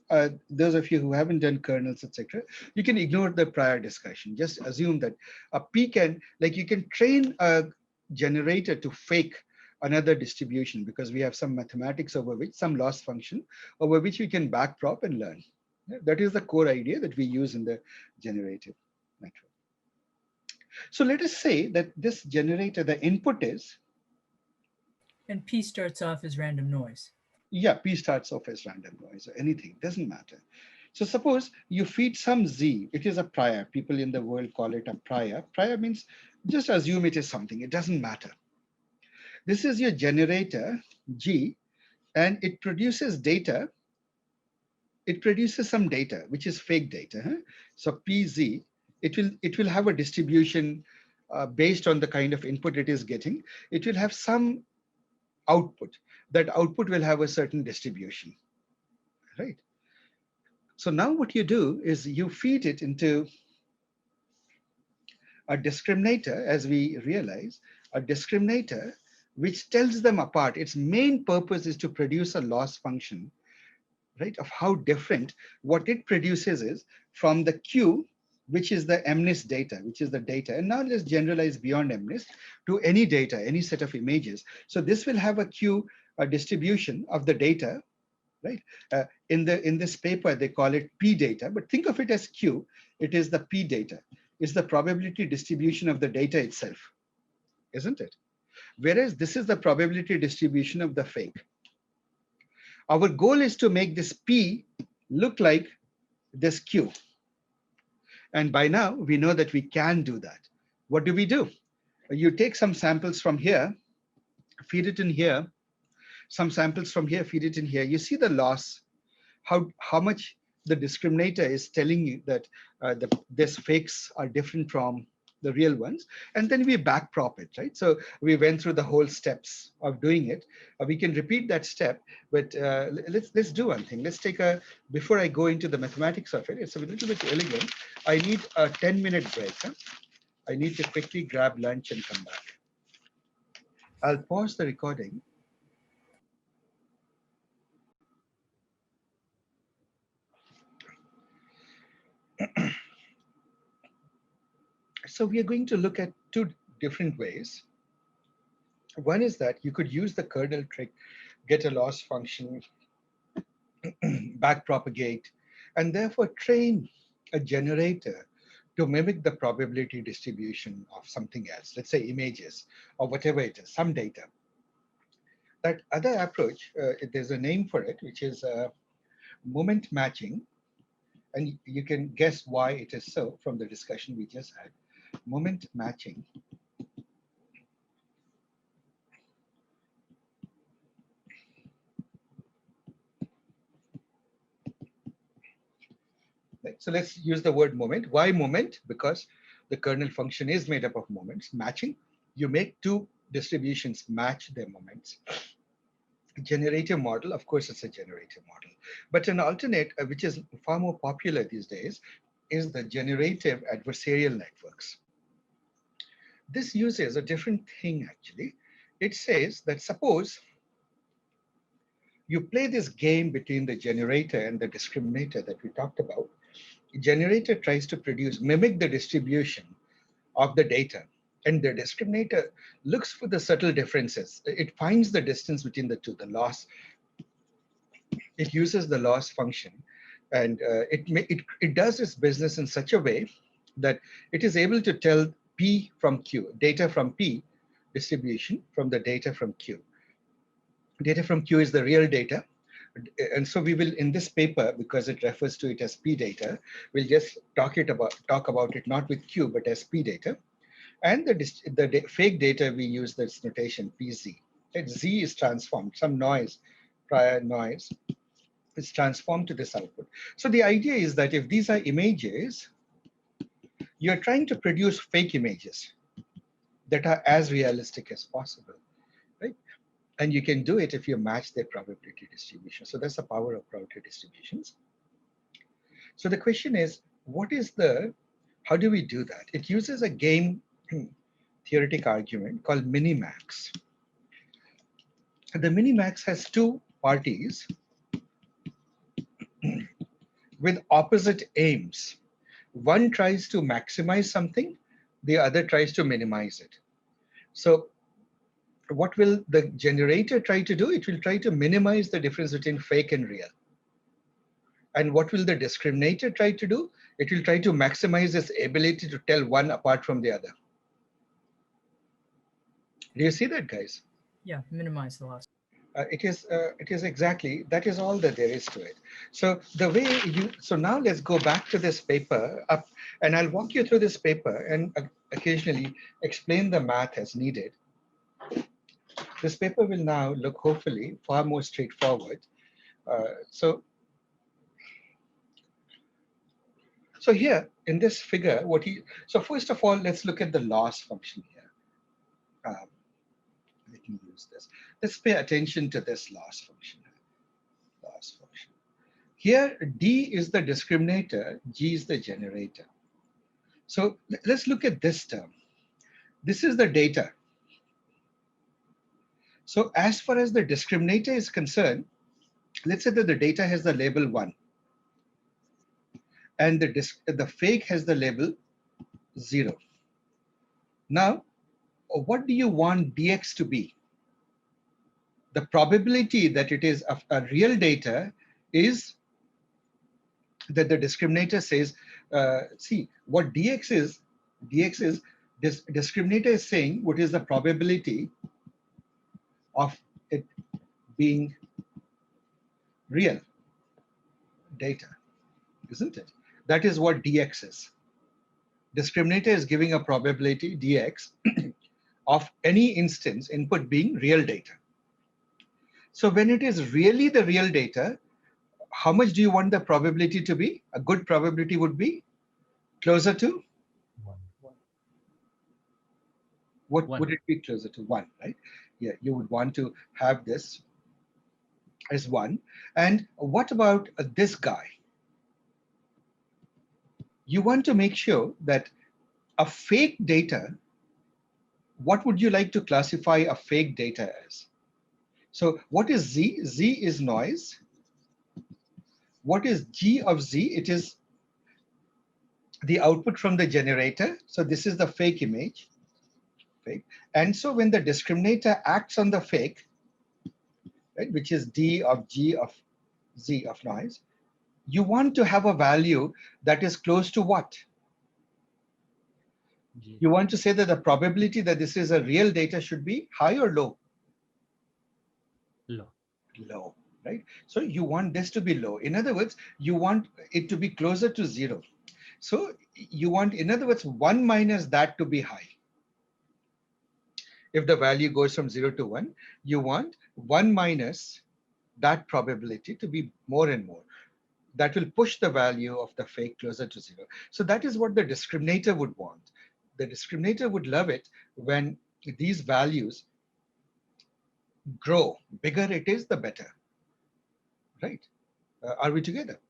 those of you who haven't done kernels, etc., you can ignore the prior discussion. Just assume that a P can, like you can train a generator to fake another distribution because we have some mathematics over which, some loss function over which we can backprop and learn. That is the core idea that we use in the generative network. So let us say that this generator, the input is, And P starts off as random noise. yeah, P starts off as random noise or anything, doesn't matter. So suppose you feed some Z, it is a prior. People in the world call it a prior. Prior means just assume it is something, it doesn't matter. This is your generator, G, and it produces data. It produces some data, which is fake data. Huh? So PZ, it will have a distribution based on the kind of input it is getting. It will have some output. That output will have a certain distribution, right? So now what you do is you feed it into a discriminator, as we realize, a discriminator which tells them apart. Its main purpose is to produce a loss function, right, of how different what it produces is from the Q, which is the MNIST data, which is the data. And now let's generalize beyond MNIST to any data, any set of images. So this will have a Q, a distribution of the data, right? In this paper, they call it P data, but think of it as Q. It is the P data. It's the probability distribution of the data itself, isn't it? Whereas this is the probability distribution of the fake. Our goal is to make this P look like this Q. And by now, we know that we can do that. What do? You take some samples from here, feed it in here, some samples from here, feed it in here. You see the loss, how much the discriminator is telling you that these fakes are different from the real ones, and then we backprop it, right? So we went through the whole steps of doing it. We can repeat that step, but let's do one thing. Let's take before I go into the mathematics of it, it's a little bit elegant. I need a 10-minute break. Huh? I need to quickly grab lunch and come back. I'll pause the recording. So we are going to look at two different ways. One is that you could use the kernel trick, get a loss function, backpropagate, and therefore train a generator to mimic the probability distribution of something else, let's say images or whatever it is, some data. That other approach, there's a name for it, which is moment matching. And you can guess why it is so from the discussion we just had. Moment matching right? So let's use the word moment. Why moment? Because the kernel function is made up of moments. Matching, you make two distributions match their moments. Generative model, of course, it's a generative model. But an alternate, which is far more popular these days, is the generative adversarial networks. This uses a different thing, actually. It says that suppose you play this game between the generator and the discriminator that we talked about. The generator tries to mimic the distribution of the data. And the discriminator looks for the subtle differences. It finds the distance between the two, the loss. It uses the loss function. And it does its business in such a way that it is able to tell P from Q, data from P distribution from the data from Q. Data from Q is the real data. And so we will, in this paper, because it refers to it as P data, we'll just talk about it not with Q, but as P data. And the fake data, we use this notation PZ. That Z is transformed, some noise, prior noise, is transformed to this output. So the idea is that if these are images, you're trying to produce fake images that are as realistic as possible, right? And you can do it if you match their probability distribution. So that's the power of probability distributions. So the question is, how do we do that? It uses a game theoretic argument called minimax. The minimax has two parties with opposite aims. One tries to maximize something, the other tries to minimize it. So what will the generator try to do? It will try to minimize the difference between fake and real. And what will the discriminator try to do? It will try to maximize its ability to tell one apart from the other. Do you see that, guys? Yeah, minimize the loss. It is exactly, that is all that there is to it. So the way you, so now let's go back to this paper up, and I'll walk you through this paper and occasionally explain the math as needed. This paper will now look hopefully far more straightforward. So here in this figure, so first of all, let's look at the loss function here. Let me use this. Let's pay attention to this loss function. Loss function. Here, D is the discriminator, G is the generator. So let's look at this term. This is the data. So as far as the discriminator is concerned, let's say that the data has the label 1 and the fake has the label 0. Now, what do you want dx to be? The probability that it is a real data is that the discriminator says, see, what dx is this discriminator is saying what is the probability of it being real data, isn't it? That is what dx is. Discriminator is giving a probability dx of any instance input being real data. So when it is really the real data, how much do you want the probability to be? A good probability would be closer to? 1. What 1. would it be? Closer to 1, right? Yeah, you would want to have this as 1. And what about this guy? You want to make sure that a fake data, what would you like to classify a fake data as? So what is Z? Z is noise. What is G of Z? It is the output from the generator. So this is the fake image. Fake. And so when the discriminator acts on the fake, right, which is D of G of Z of noise, you want to have a value that is close to what? G. You want to say that the probability that this is a real data should be high or low? Low. Low, right? So you want this to be low. In other words, you want it to be closer to 0. So you want, in other words, 1 minus that to be high. If the value goes from 0 to 1, you want 1 minus that probability to be more and more. That will push the value of the fake closer to 0. So that is what the discriminator would want. The discriminator would love it when these values grow. Bigger it is, the better, right? Are we together?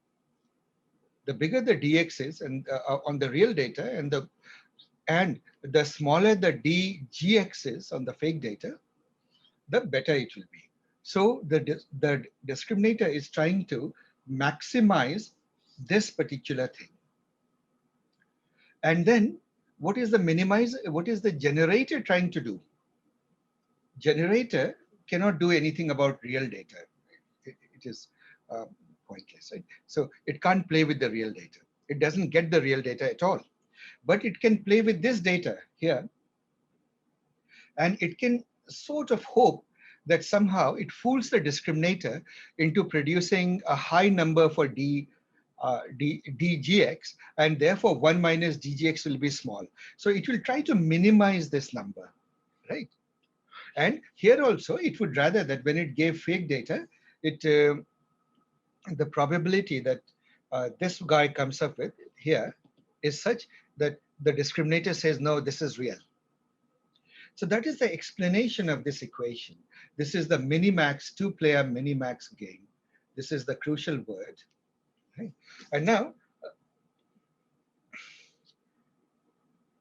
The bigger the dx is and on the real data and the smaller the dgx is on the fake data, the better it will be. So the discriminator is trying to maximize this particular thing. And then what is the generator trying to do? Generator cannot do anything about real data. It is pointless, right? So it can't play with the real data. It doesn't get the real data at all. But it can play with this data here. And it can sort of hope that somehow it fools the discriminator into producing a high number for dgx, and therefore 1 minus dgx will be small. So it will try to minimize this number, right? And here also, it would rather that when it gave fake data, the probability that this guy comes up with here is such that the discriminator says, no, this is real. So that is the explanation of this equation. This is the minimax, two-player minimax game. This is the crucial word. Right? And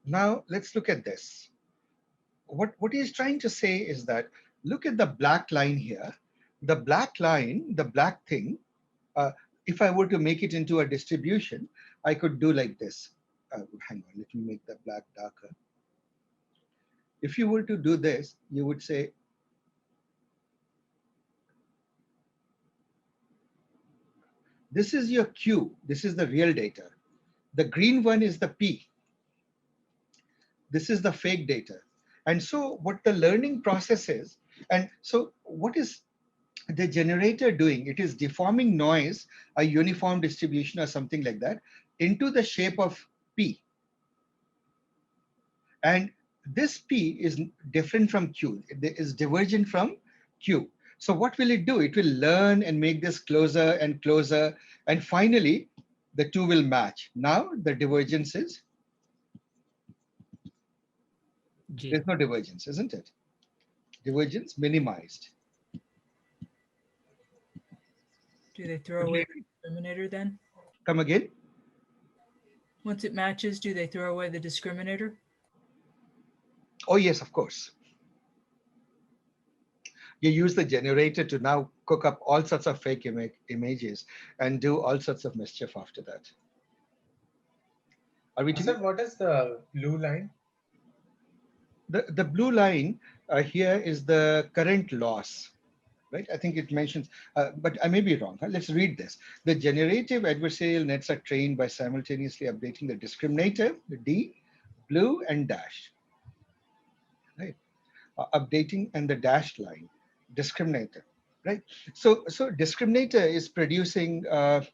now let's look at this. What he's trying to say is that, look at the black line here. The black line, the black thing, if I were to make it into a distribution, I could do like this. Hang on, let me make the black darker. If you were to do this, you would say, this is your Q. This is the real data. The green one is the P. This is the fake data. And so what the learning process is, and so what is the generator doing? It is deforming noise, a uniform distribution or something like that, into the shape of P. And this P is different from Q. It is divergent from Q. So what will it do? It will learn and make this closer and closer. And finally, the two will match. Now the divergence is, G. there's no divergence, isn't it? Divergence minimized. Do they throw away the discriminator then? Come again? Once it matches, do they throw away the discriminator? Oh, yes, of course. You use the generator to now cook up all sorts of fake images and do all sorts of mischief after that. Are we Sir, together? what is the blue line? The blue line here is the current loss, right? I think it mentions, but I may be wrong. Huh? Let's read this. The generative adversarial nets are trained by simultaneously updating the discriminator, the D, blue, and dash, right? Updating and the dashed line, discriminator, right? So discriminator is producing, a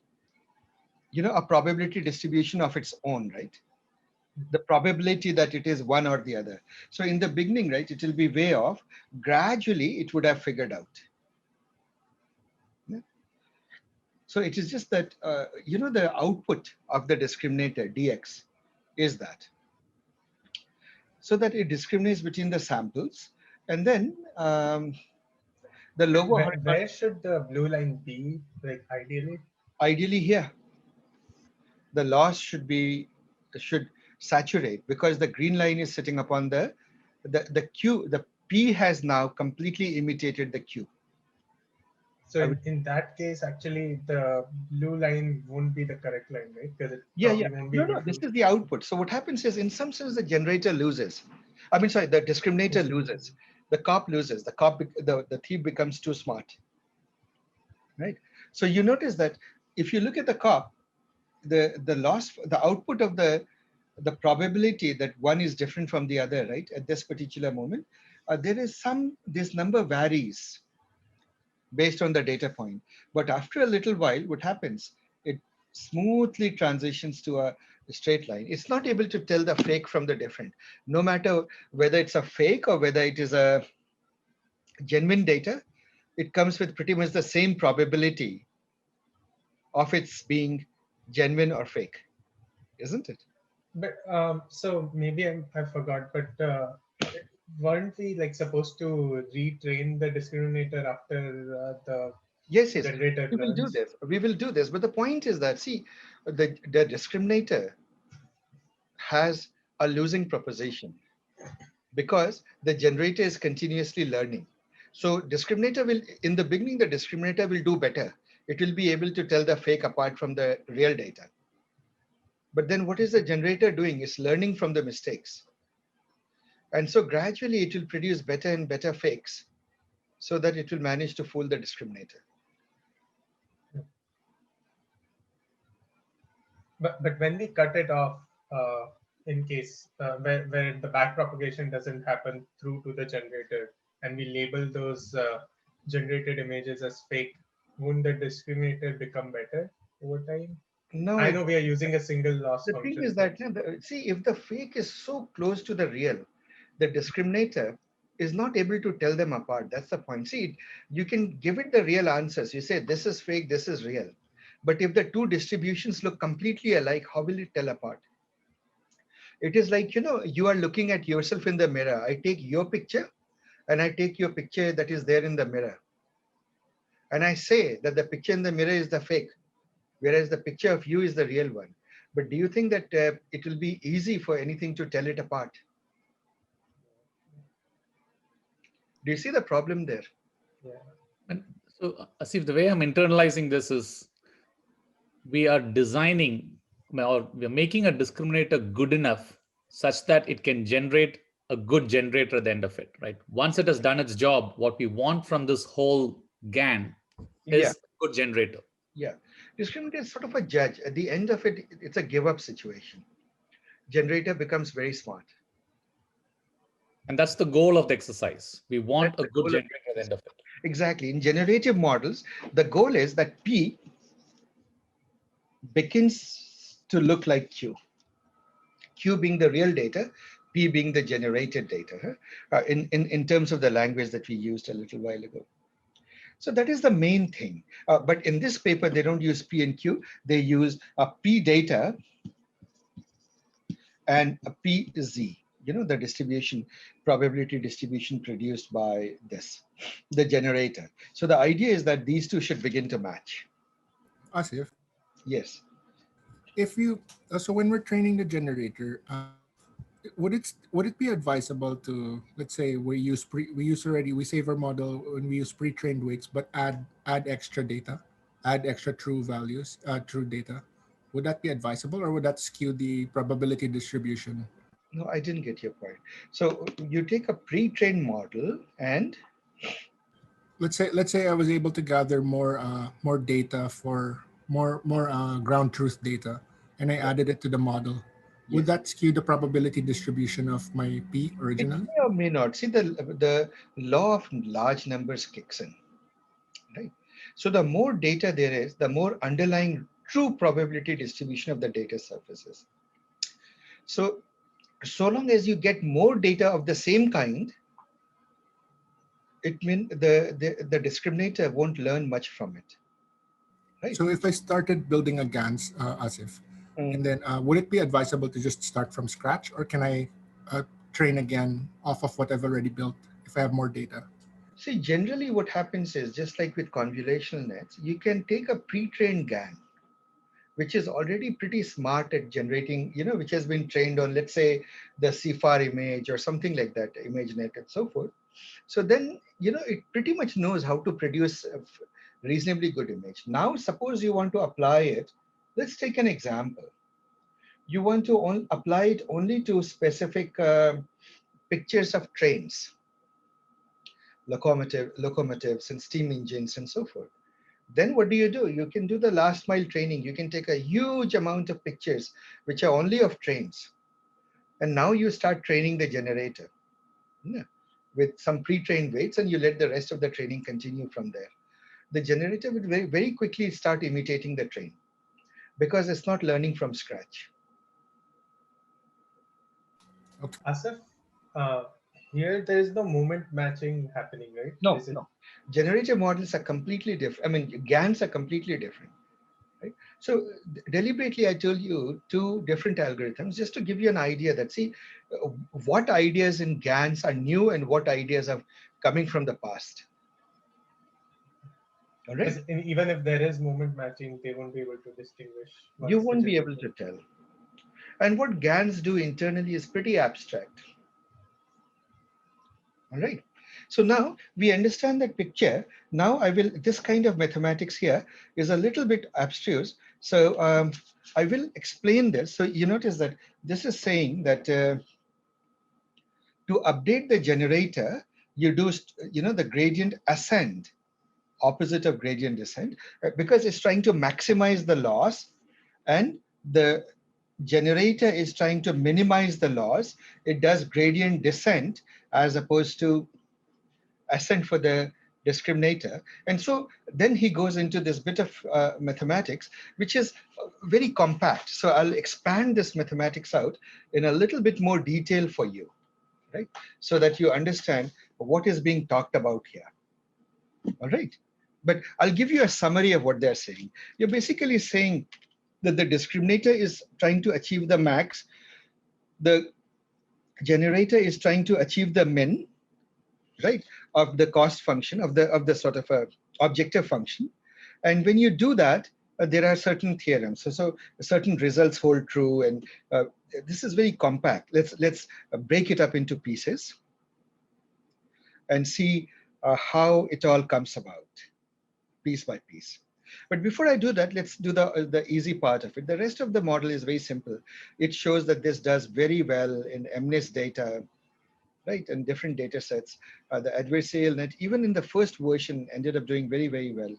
probability distribution of its own, right? The probability that it is one or the other. So in the beginning, right, it will be way off. Gradually, it would have figured out. Yeah. So it is just that, the output of the discriminator, dx, is that. So that it discriminates between the samples. And then the lower horizontal, Where should the blue line be, like ideally? ideally here, the loss should saturate because the green line is sitting upon the Q. The P has now completely imitated the Q. So in that case, actually, the blue line won't be the correct line, right? Because it Yeah. probably won't be No, able no, this to. is the output. So what happens is, in some sense, the generator loses. I mean, sorry, the discriminator loses. The cop loses. The thief becomes too smart, right? So you notice that if you look at the cop, the output of the probability that one is different from the other, right? At this particular moment, this number varies based on the data point. But after a little while, what happens? It smoothly transitions to a straight line. It's not able to tell the fake from the different, no matter whether it's a fake or whether it is a genuine data. It comes with pretty much the same probability of its being genuine or fake, isn't it? But so maybe I forgot, but weren't we like supposed to retrain the discriminator after the Yes, generator we will do learns? this. We will do this. But the point is that, see, the discriminator has a losing proposition because the generator is continuously learning. So discriminator will, in the beginning, the discriminator will do better. It will be able to tell the fake apart from the real data. But then what is the generator doing? It's learning from the mistakes. And so gradually it will produce better and better fakes so that it will manage to fool the discriminator. But when we cut it off, in case where the back propagation doesn't happen through to the generator, and we label those generated images as fake, won't the discriminator become better over time? No, I know we are using a single loss the thing function. is that, see, if the fake is so close to the real, the discriminator is not able to tell them apart. That's the point. See, you can give it the real answers. You say, this is fake, this is real. But if the two distributions look completely alike, how will it tell apart? It is like, you are looking at yourself in the mirror. I take your picture and I take your picture that is there in the mirror. And I say that the picture in the mirror is the fake, whereas the picture of you is the real one. But do you think that it will be easy for anything to tell it apart? Do you see the problem there? Yeah. And so, Asif, the way I'm internalizing this is we are designing or we're making a discriminator good enough such that it can generate a good generator at the end of it, right? Once it has done its job, what we want from this whole GAN is Yeah. a good generator. Yeah. Discriminator is sort of a judge. At the end of it, it's a give up situation. Generator becomes very smart. And that's the goal of the exercise. We want That's a the good goal of generator at the end of it. exactly. In generative models, the goal is that P begins to look like Q. Q being the real data, P being the generated data, in terms of the language that we used a little while ago. So that is the main thing. But in this paper, they don't use P and Q. They use a P data and a PZ, the distribution, probability distribution produced by this, the generator. So the idea is that these two should begin to match. Asif, Yes. if you so when we're training the generator, would it be advisable to, let's say we save our model when we use pre-trained weights, but add extra data, add extra true values, true data? Would that be advisable, or would that skew the probability distribution? No, I didn't get your point. So you take a pre-trained model and Let's say I was able to gather more data, for more ground truth data, and I added it to the model. Would yes, that skew the probability distribution of my P it originally? may or may not. See, the law of large numbers kicks in, right? So the more data there is, the more underlying true probability distribution of the data surfaces. So long as you get more data of the same kind, it means the discriminator won't learn much from it, right? So if I started building a GANs, Asif, and then would it be advisable to just start from scratch, or can I train again off of what I've already built if I have more data? See, generally what happens is, just like with convolutional nets, you can take a pre-trained GAN, which is already pretty smart at generating, which has been trained on, let's say, the CFAR image or something like that, ImageNet and so forth. So then, it pretty much knows how to produce a reasonably good image. Now, suppose you want to apply it. Let's take an example. You want to apply it only to specific pictures of trains, locomotives and steam engines and so forth. Then what do? You can do the last mile training. You can take a huge amount of pictures, which are only of trains. And now you start training the generator, with some pre-trained weights, and you let the rest of the training continue from there. The generator will very, very quickly start imitating the train because it's not learning from scratch. Asif, here there is no moment matching happening, right? No, Is it? no. Generative models are completely different. I mean, GANs are completely different. Right? So deliberately, I told you two different algorithms just to give you an idea that, see, what ideas in GANs are new and what ideas are coming from the past. All right? Even if there is moment matching, they won't be able to distinguish. You won't be able to tell. And what GANs do internally is pretty abstract. All right. So now we understand that picture. Now this kind of mathematics here is a little bit abstruse. So I will explain this. So you notice that this is saying that to update the generator, you do, the gradient ascent, opposite of gradient descent, because it's trying to maximize the loss, and the generator is trying to minimize the loss. It does gradient descent as opposed to ascent for the discriminator. And so then he goes into this bit of mathematics, which is very compact. So I'll expand this mathematics out in a little bit more detail for you, right? So that you understand what is being talked about here. All right. But I'll give you a summary of what they're saying. You're basically saying that the discriminator is trying to achieve the max, the generator is trying to achieve the min, right, of the cost function, of the sort of a objective function. And when you do that, there are certain theorems. So certain results hold true, and this is very compact. Let's break it up into pieces and see how it all comes about, piece by piece. But before I do that, let's do the easy part of it. The rest of the model is very simple. It shows that this does very well in MNIST data, right, and different data sets. The adversarial net, even in the first version, ended up doing very, very well,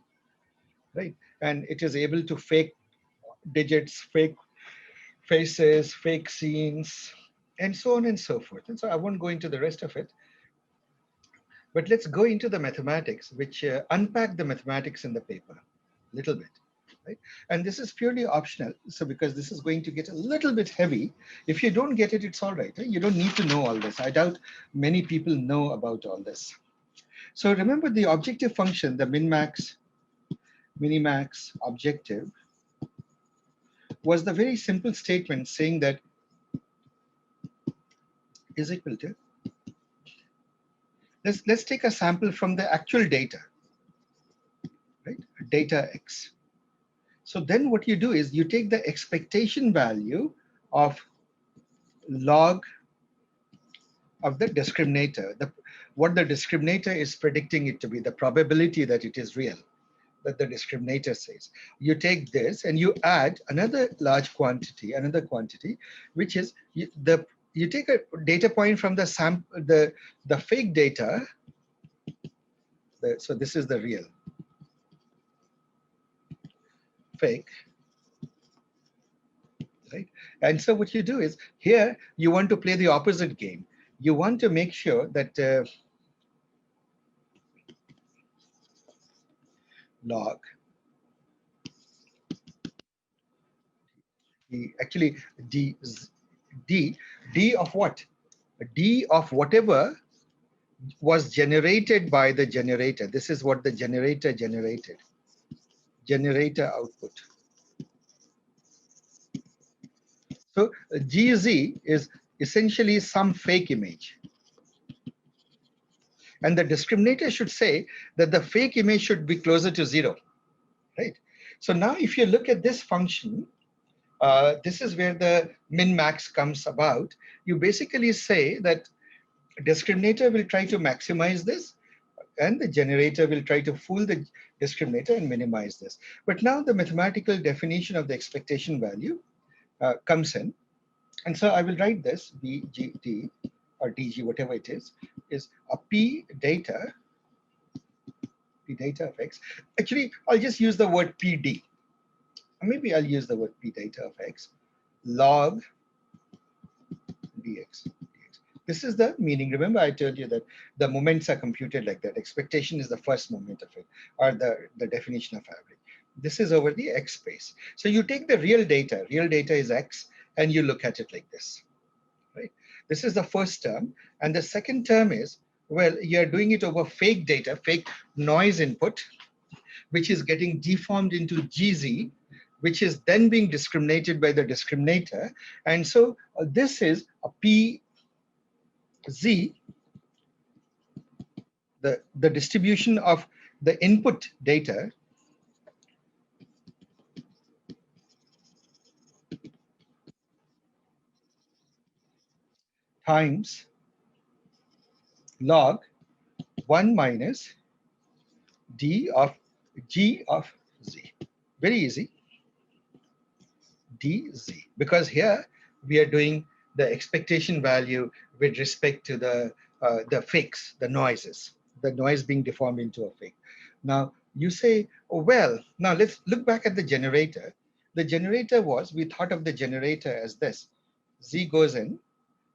right? And it is able to fake digits, fake faces, fake scenes, and so on and so forth. And so I won't go into the rest of it, but let's go into the mathematics, which unpack the mathematics in the paper a little bit. Right? And this is purely optional. So because this is going to get a little bit heavy, if you don't get it, it's all right. You don't need to know all this. I doubt many people know about all this. So remember the objective function, the min-max, minimax objective, was the very simple statement saying that is equal to, let's take a sample from the actual data, right? Data X. So then what you do is you take the expectation value of log of the discriminator, what the discriminator is predicting it to be, the probability that it is real, that the discriminator says. You take this and you add another large quantity, which is you take a data point from the sample, the fake data. So this is the real, fake, right? And so what you do is here you want to play the opposite game. You want to make sure that log, actually d of what? D of whatever was generated by the generator. This is what the generator generated. Generator output. So GZ is essentially some fake image. And the discriminator should say that the fake image should be closer to 0, right? So now if you look at this function, this is where the min-max comes about. You basically say that discriminator will try to maximize this, and the generator will try to fool the discriminator and minimize this. But now the mathematical definition of the expectation value comes in. And so I will write this, BGT or DG, whatever it is a P data of X. Actually, I'll just use the word PD. Or maybe I'll use the word P data of X log dx. This is the meaning. Remember, I told you that the moments are computed like that. Expectation is the first moment of it, or the definition of average. This is over the X space. So you take the real data is X, and you look at it like this, right? This is the first term. And the second term is, well, you're doing it over fake data, fake noise input, which is getting deformed into GZ, which is then being discriminated by the discriminator. And so this is a PZ, the distribution of the input data times log 1 minus D of G of Z. Very easy. DZ, because here we are doing the expectation value with respect to the fakes, the noises, the noise being deformed into a fake. Now you say, oh, well, now let's look back at the generator. The generator was, we thought of the generator as this. Z goes in,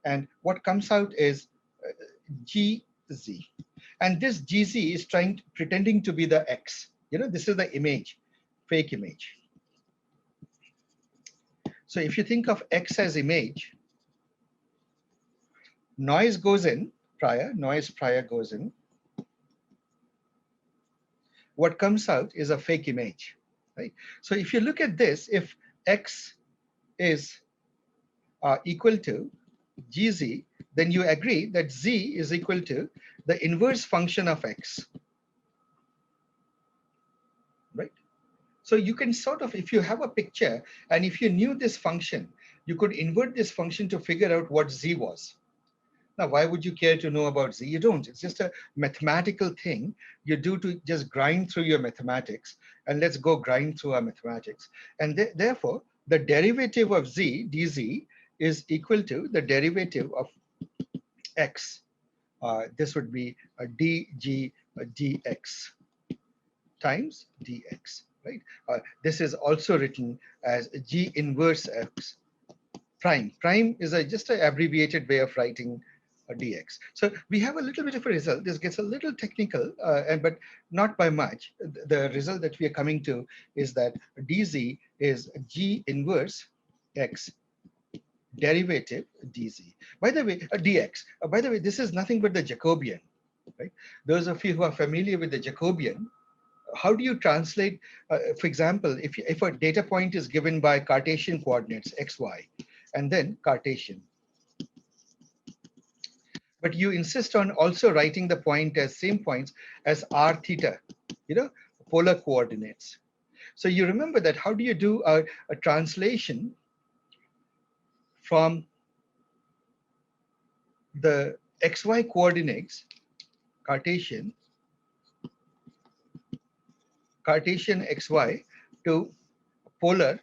and what comes out is GZ. And this GZ is pretending to be the X. You know, this is the image, fake image. So if you think of X as image, noise goes in prior, noise prior goes in. What comes out is a fake image, right? So if you look at this, if X is equal to GZ, then you agree that Z is equal to the inverse function of X, right? So you can sort of, if you have a picture and if you knew this function, you could invert this function to figure out what Z was. Now, why would you care to know about Z? You don't. It's just a mathematical thing you do to just grind through your mathematics. And let's go grind through our mathematics. And therefore, the derivative of Z, dz, is equal to the derivative of X. This would be a dg dx times dx. Right? This is also written as G inverse X Prime. Prime is just an abbreviated way of writing a dx. So we have a little bit of a result. This gets a little technical, but not by much. The result that we are coming to is that dz is g inverse x derivative dz. By the way, dx. By the way, this is nothing but the Jacobian, right? Those of you who are familiar with the Jacobian, how do you translate, for example, if a data point is given by Cartesian coordinates, x, y, and then Cartesian, but you insist on also writing the point as same points as r theta, polar coordinates. So you remember that how do you do a translation from the xy coordinates, Cartesian xy to polar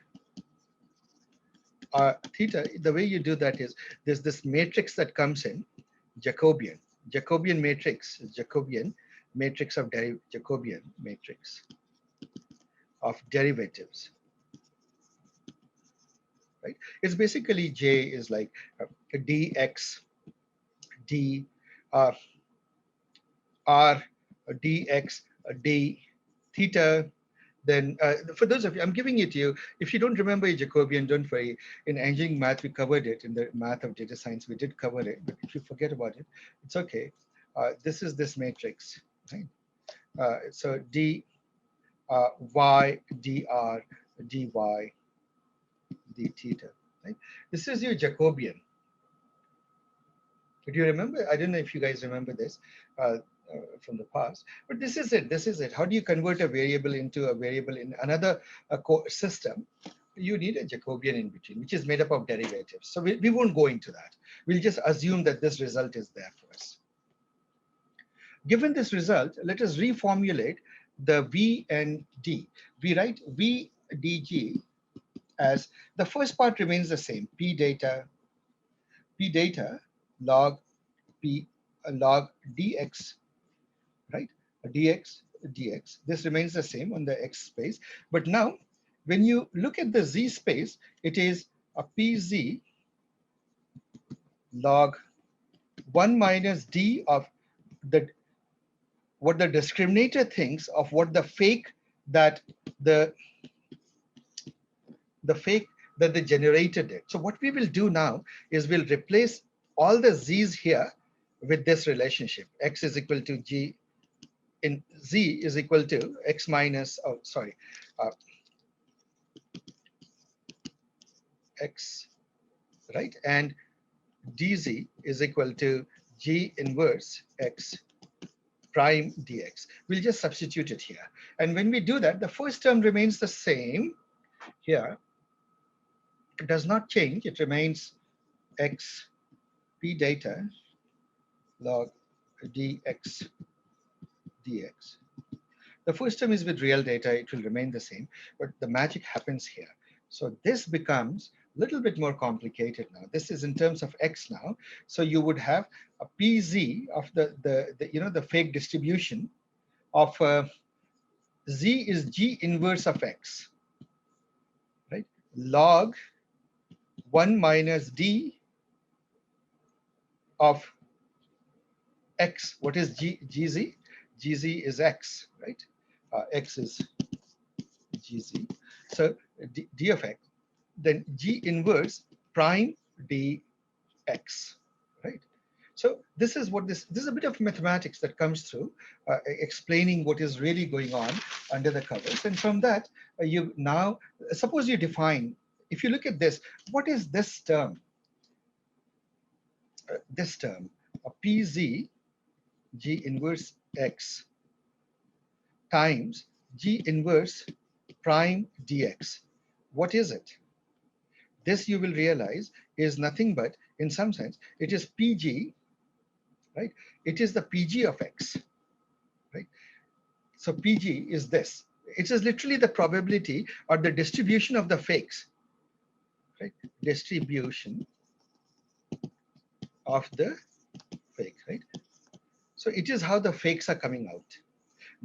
theta? The way you do that is there's this matrix that comes in, Jacobian matrix, Jacobian matrix of Jacobian matrix of derivatives, right? It's basically J is like dx d r dx d theta. Then for those of you, I'm giving it to you. If you don't remember a Jacobian, don't worry. In engineering math, we covered it. In the math of data science, we did cover it. But if you forget about it, it's okay. This is this matrix, right? So d y dr dy d theta, right? This is your Jacobian. Do you remember? I don't know if you guys remember this from the past, but this is it. This is it. How do you convert a variable into a variable in another system? You need a Jacobian in between, which is made up of derivatives. So we won't go into that. We'll just assume that this result is there for us. Given this result, let us reformulate the V and D. We write V dg as the first part remains the same, p data log p log dx, right? dx. This remains the same on the x space. But now, when you look at the z space, it is a pz log 1 minus d of what the discriminator thinks of what the fake that the generator did. So what we will do now is we'll replace all the z's here with this relationship. X is equal to g in z is equal to x minus, x, right? And dz is equal to g inverse x prime dx. We'll just substitute it here. And when we do that, the first term remains the same here. It does not change. It remains x p data log dx dx. The first term is with real data. It will remain the same, but the magic happens here. So this becomes a little bit more complicated now. This is in terms of x now. So you would have a pz of the fake distribution of z is g inverse of x, right? Log 1 minus d of x. What is gz? Gz is x, right? X is gz. So d of x, then g inverse prime dx, right? So this is what this is a bit of mathematics that comes through, explaining what is really going on under the covers. And from that, you now, suppose you define, if you look at this, what is this term? This term, a pz g inverse x times g inverse prime dx. What is it? This you will realize is nothing but, in some sense, it is pg, right? It is the pg of x, right? So pg is this. It is literally the probability or the distribution of the fakes, right? Distribution of the fake, right? So it is how the fakes are coming out.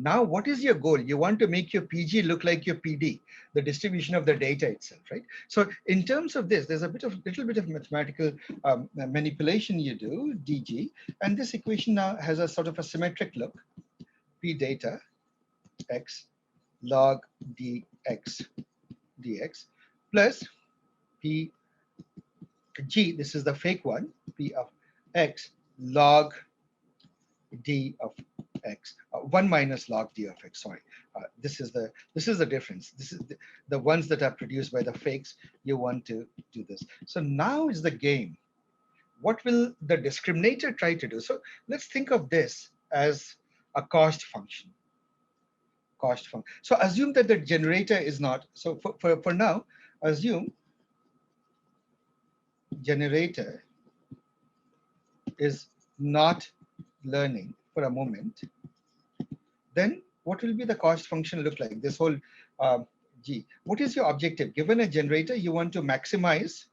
Now, what is your goal? You want to make your PG look like your PD, the distribution of the data itself, right? So in terms of this, there's a little bit of mathematical manipulation you do, DG, and this equation now has a sort of a symmetric look, P data X log dx plus P G, this is the fake one, P of X log D of X, 1 minus log D of X, sorry. This is the difference. This is the ones that are produced by the fakes. You want to do this. So now is the game. What will the discriminator try to do? So let's think of this as a cost function. So assume that the generator is not, so for now, assume generator is not learning for a moment. Then what will be the cost function look like? This whole G. What is your objective? Given a generator, you want to maximize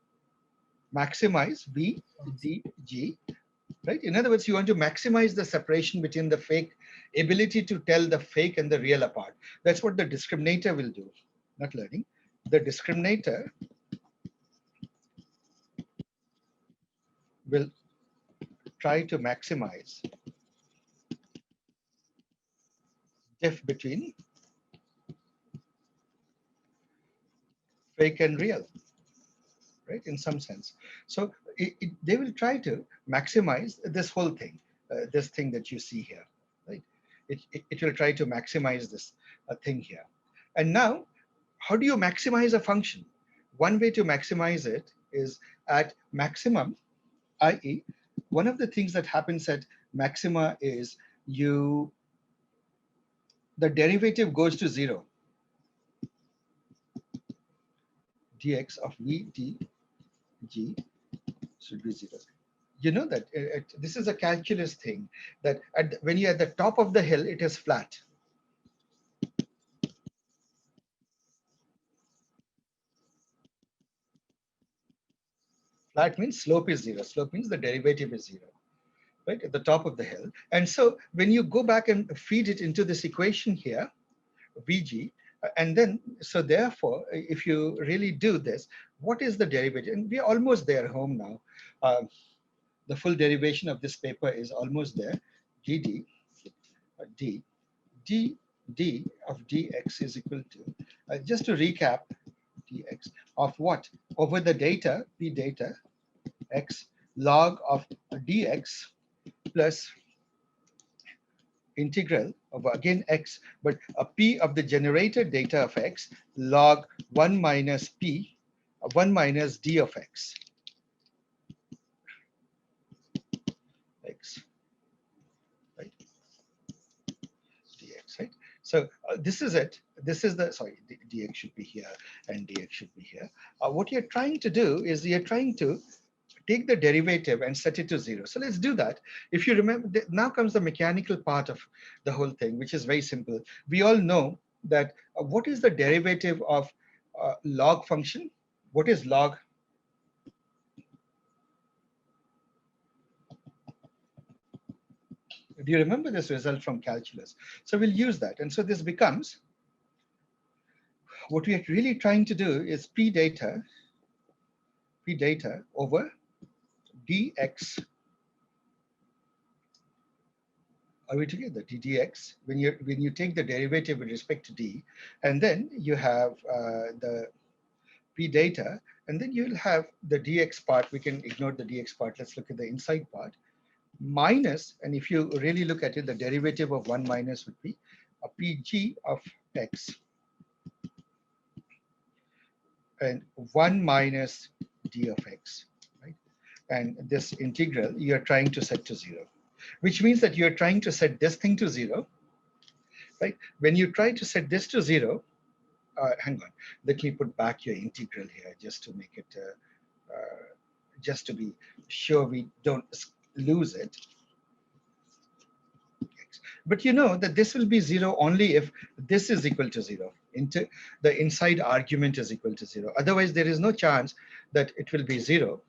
B, D, G, right? In other words, you want to maximize the separation between the fake, ability to tell the fake and the real apart. That's what the discriminator will do, not learning. The discriminator will try to maximize diff between fake and real, right? In some sense. So they will try to maximize this whole thing, this thing that you see here, right? It will try to maximize this thing here. And now, how do you maximize a function? One way to maximize it is at maximum, i.e., one of the things that happens at maxima is the derivative goes to 0. Dx of v dg should be 0. You know that this is a calculus thing, that when you're at the top of the hill, it is flat. Flat means slope is 0. Slope means the derivative is 0, right, at the top of the hill. And so when you go back and feed it into this equation here, Vg, and then, so therefore, if you really do this, what is the derivative? And we're almost there home now. The full derivation of this paper is almost there. Gd, d of dx is equal to, just to recap, dx of what? Over the data, p data, x log of dx plus integral of, again, x, but a p of the generated data of x log 1 minus p, 1 minus d of x. Right? Dx, right? So this is it. This is the, sorry, dx should be here and dx should be here. What you're trying to do is you're trying to take the derivative and set it to 0. So let's do that. If you remember, now comes the mechanical part of the whole thing, which is very simple. We all know that what is the derivative of log function? What is log? Do you remember this result from calculus? So we'll use that. And so this becomes, what we are really trying to do is p data over dx. Are we together? Dx, when you take the derivative with respect to d, and then you have the p data, and then you'll have the dx part. We can ignore the dx part. Let's look at the inside part. Minus, and if you really look at it, the derivative of 1 minus would be a pg of x, and 1 minus d of x, right? And this integral you're trying to set to 0. Which means that you're trying to set this thing to 0, right? When you try to set this to 0, hang on, let me put back your integral here just to make it, just to be sure we don't lose it. But you know that this will be 0 only if this is equal to 0. The inside argument is equal to 0. Otherwise, there is no chance that it will be 0.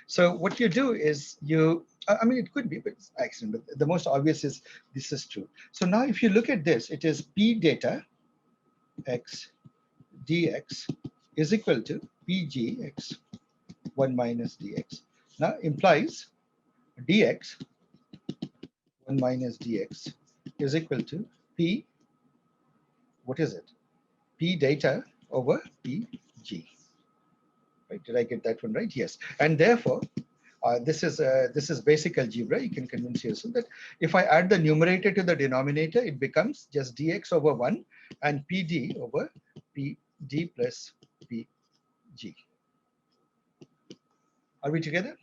So what you do is you I mean, it could be, but it's accident. But the most obvious is this is true. So now if you look at this, it is P data x dx is equal to pgx 1 minus dx. Now implies dx 1 minus dx is equal to p, what is it? P data over pg. Right? Did I get that one right? Yes. And therefore, this is basic algebra. You can convince yourself that if I add the numerator to the denominator, it becomes just dx over 1 and pd over pd plus pg. Are we together?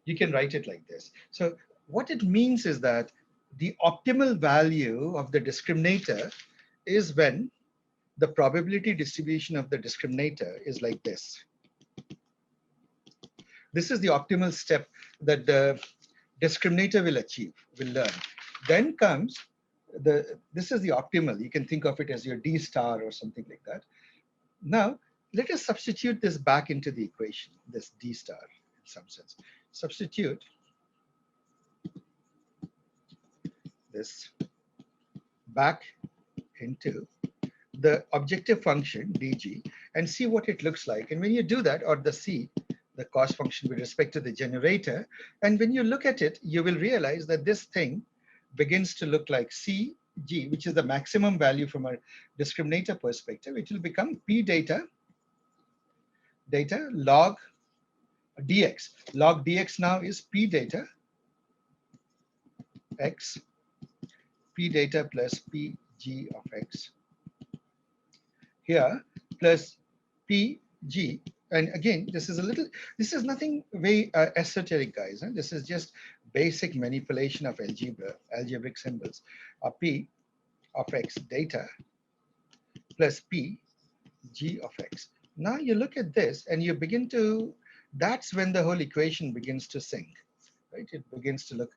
You can write it like this. So what it means is that the optimal value of the discriminator is when the probability distribution of the discriminator is like this. This is the optimal step that the discriminator will achieve, will learn. Then comes this is the optimal. You can think of it as your D star or something like that. Now, let us substitute this back into the equation, this D star in some sense. Substitute this back into the objective function dg and see what it looks like. And when you do that, or the C, the cost function with respect to the generator, and when you look at it, you will realize that this thing begins to look like CG, which is the maximum value from a discriminator perspective. It will become P data log dx. Log dx now is P data x, P data plus PG of x here plus PG. And again, this is nothing very esoteric, guys. Huh? This is just basic manipulation of algebraic symbols. P of x data plus P G of x. Now you look at this and you begin to, that's when the whole equation begins to sink, right? It begins to look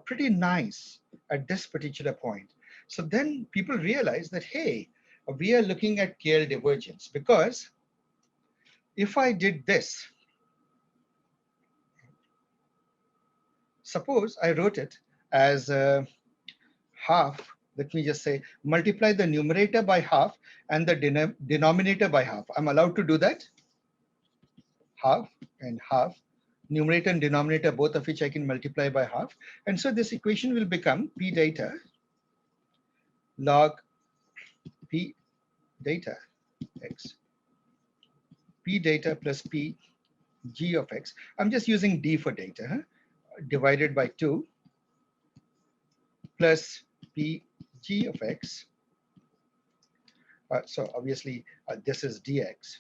pretty nice at this particular point. So then people realize that, hey, we are looking at KL divergence, because if I did this, suppose I wrote it as half, let me just say, multiply the numerator by half and the denominator by half. I'm allowed to do that? Half and half, numerator and denominator, both of which I can multiply by half. And so this equation will become P data log P data x, P data plus P G of x. I'm just using D for data, huh? Divided by 2 plus P G of x. So obviously this is dx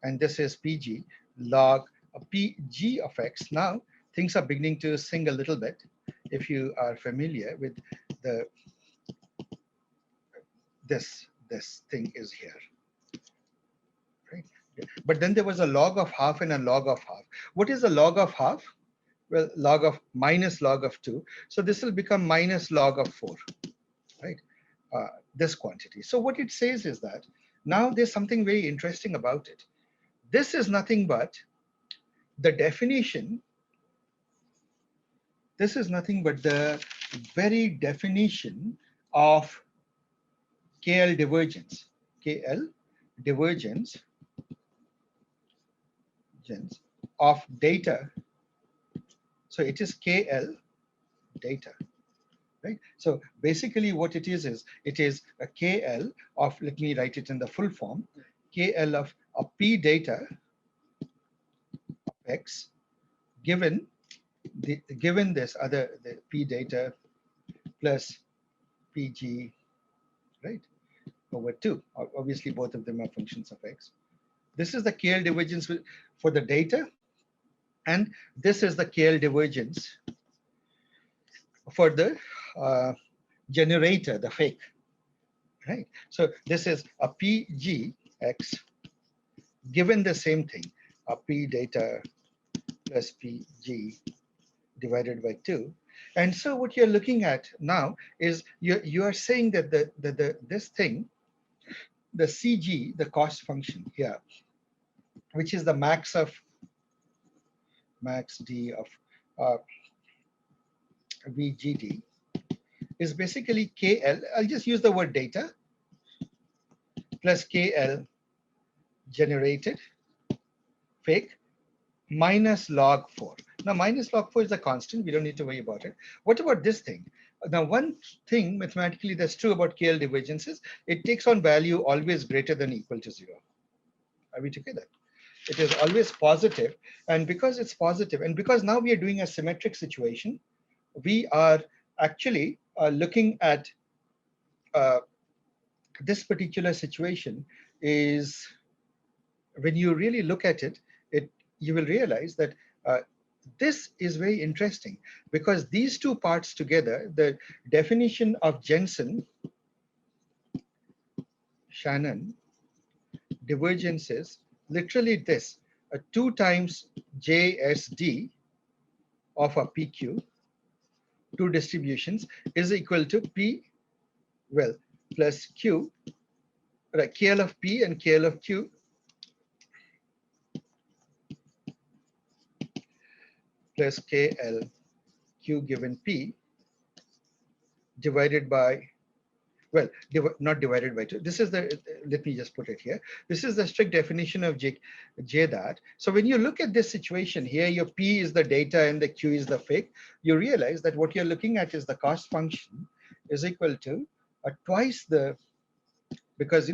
and this is PG log PG of x. Now things are beginning to sing a little bit if you are familiar with the this thing is here, right? But then there was a log of half and a log of half. What is a log of half? Well, log of minus log of 2. So this will become minus log of 4, right? This quantity. So what it says is that now there's something very interesting about it. This is nothing but the definition. This is nothing but the very definition of KL divergence. KL divergence of data. So it is KL data, right? So basically what it is it is a KL of, let me write it in the full form, KL of a P data of x given this other, the P data plus PG, right, over 2. Obviously both of them are functions of x. This is the KL divergence for the data, and this is the KL divergence for the generator, the fake, right? So this is a PGX given the same thing, a P data plus PG divided by 2. And so what you're looking at now is you are saying that this thing, the CG, the cost function here, which is the max of max D of uh, VGD is basically KL. I'll just use the word data plus KL generated fake minus log 4. Now, minus log 4 is a constant. We don't need to worry about it. What about this thing? Now, one thing mathematically that's true about KL divergences, it takes on value always greater than or equal to 0. Are we together? It is always positive. And because it's positive, and because now we are doing a symmetric situation, we are actually looking at this particular situation is, when you really look at it, you will realize that this is very interesting, because these two parts together, the definition of Jensen Shannon divergence is literally this: 2 times JSD of a PQ, two distributions, is equal to P, well, plus Q, right, KL of P and KL of Q plus KL Q given P divided by, well, not divided by 2. This is the, let me just put it here. This is the strict definition of J that. So when you look at this situation here, your P is the data and the Q is the fake, you realize that what you're looking at is the cost function is equal to twice the, because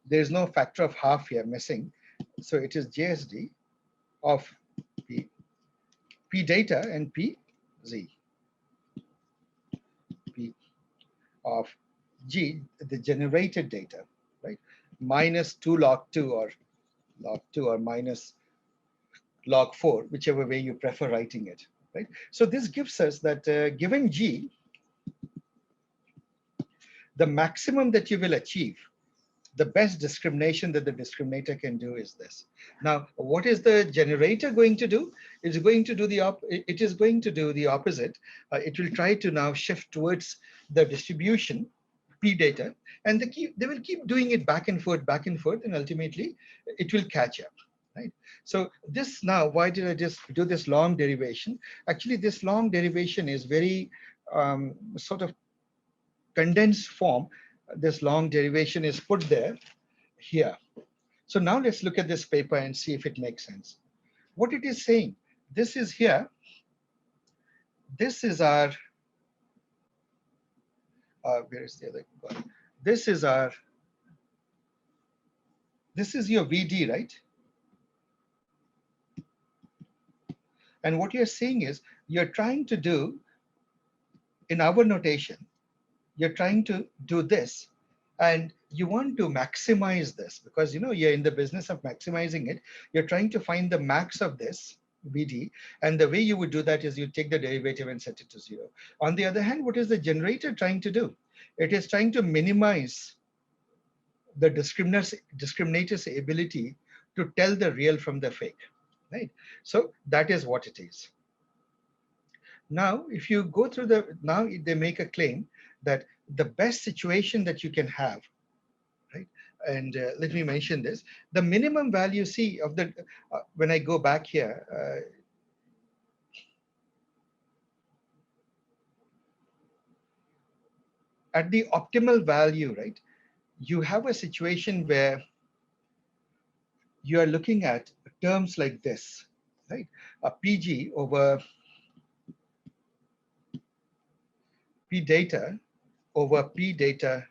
there's no factor of half here missing. So it is JSD of P data and P Z. P of G, the generated data, right? Minus 2 log 2 or minus log 4, whichever way you prefer writing it, right? So this gives us that given G, the maximum that you will achieve, the best discrimination that the discriminator can do is this. Now, what is the generator going to do? It's going to do the opposite. It will try to now shift towards the distribution P data, and they will keep doing it back and forth, and ultimately it will catch up, right? So this now, why did I just do this long derivation? Actually, this long derivation is very sort of condensed form. This long derivation is put there here. So now let's look at this paper and see if it makes sense. What it is saying, this is here. This is our, where is the other one? This is your VD, right? And what you're saying is, you're trying to do, in our notation, you're trying to do this, and you want to maximize this because you're in the business of maximizing it. You're trying to find the max of this VD, and the way you would do that is you take the derivative and set it to 0. On the other hand, what is the generator trying to do? It is trying to minimize the discriminator's ability to tell the real from the fake, right? So that is what it is. Now, if you go through now they make a claim that the best situation that you can have, right? And let me mention this, the minimum value C of the, when I go back here, at the optimal value, right? You have a situation where you are looking at terms like this, right? A PG over P data over P data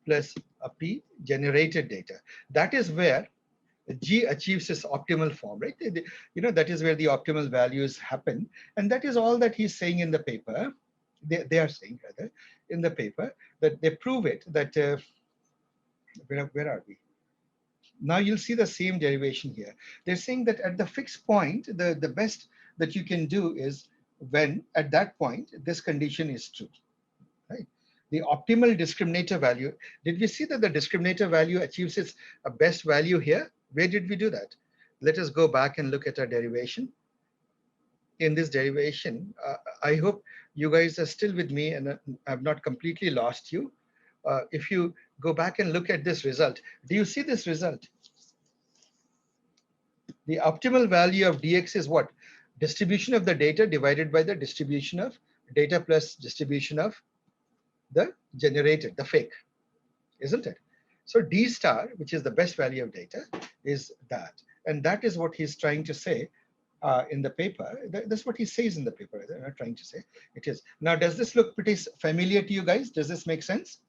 plus a P generated data. That is where G achieves its optimal form, right? That is where the optimal values happen. And that is all that he's saying in the paper. They are saying rather in the paper that they prove it, that, where are we? Now you'll see the same derivation here. They're saying that at the fixed point, the best that you can do is when at that point, this condition is true, right? The optimal discriminator value. Did we see that the discriminator value achieves its best value here? Where did we do that? Let us go back and look at our derivation. In this derivation, I hope you guys are still with me and I've not completely lost you. If you go back and look at this result, do you see this result? The optimal value of dx is what? distribution of the data divided by the distribution of data plus distribution of the generated, the fake, isn't it? So D star, which is the best value of data, is that. And that is what he's trying to say in the paper. That's what he says in the paper. They're not trying to say it is. Now, does this look pretty familiar to you guys? Does this make sense?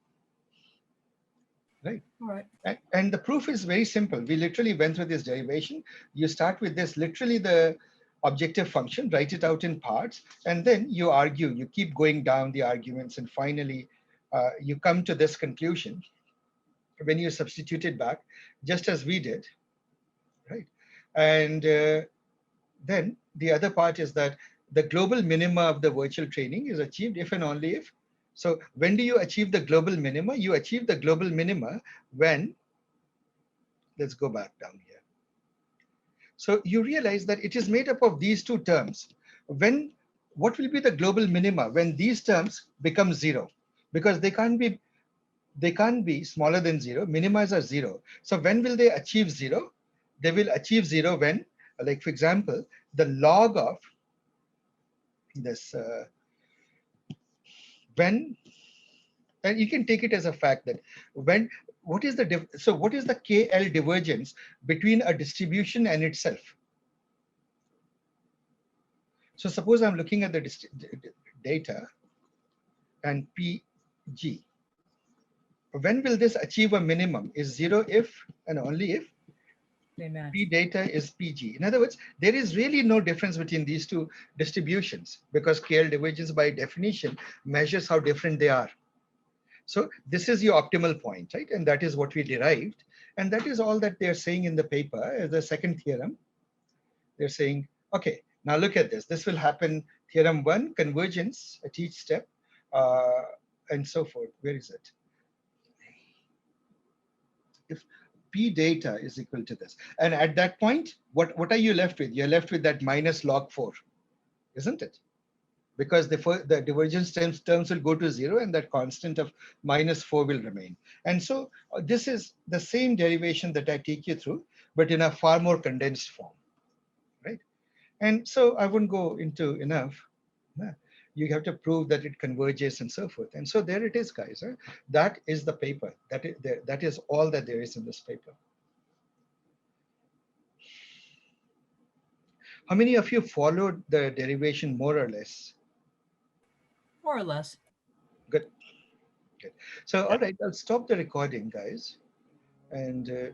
Right. All right. And the proof is very simple. We literally went through this derivation. You start with this, literally the objective function, write it out in parts, and then you argue. You keep going down the arguments, and finally you come to this conclusion when you substitute it back, just as we did, right? And then the other part is that the global minima of the virtual training is achieved if and only if. So when do you achieve the global minima? You achieve the global minima when, let's go back down here. So you realize that it is made up of these two terms. When, what will be the global minima when these terms become zero? Because they can't be smaller than zero. Minima are zero. So when will they achieve zero? They will achieve zero when, like for example, the log of this, when, and you can take it as a fact that when, what is the, so what is the KL divergence between a distribution and itself? So suppose I'm looking at the data and PG. When will this achieve a minimum? Is zero if and only if They match. P data is PG. In other words, there is really no difference between these two distributions because KL divergence by definition measures how different they are. So this is your optimal point, right? And that is what we derived. And that is all that they're saying in the paper as the second theorem. They're saying, okay, now look at this. This will happen, theorem one, convergence at each step, and so forth. Where is it? If P data is equal to this. And at that point, what are you left with? You're left with that minus log 4, isn't it? Because the divergence terms will go to 0 and that constant of minus 4 will remain. And so this is the same derivation that I take you through, but in a far more condensed form, right? And so I wouldn't go into enough. You have to prove that it converges and so forth. And so there it is, guys. Right? That is the paper. That is all that there is in this paper. How many of you followed the derivation more or less? More or less. Good. Good. So, all right, I'll stop the recording, guys. And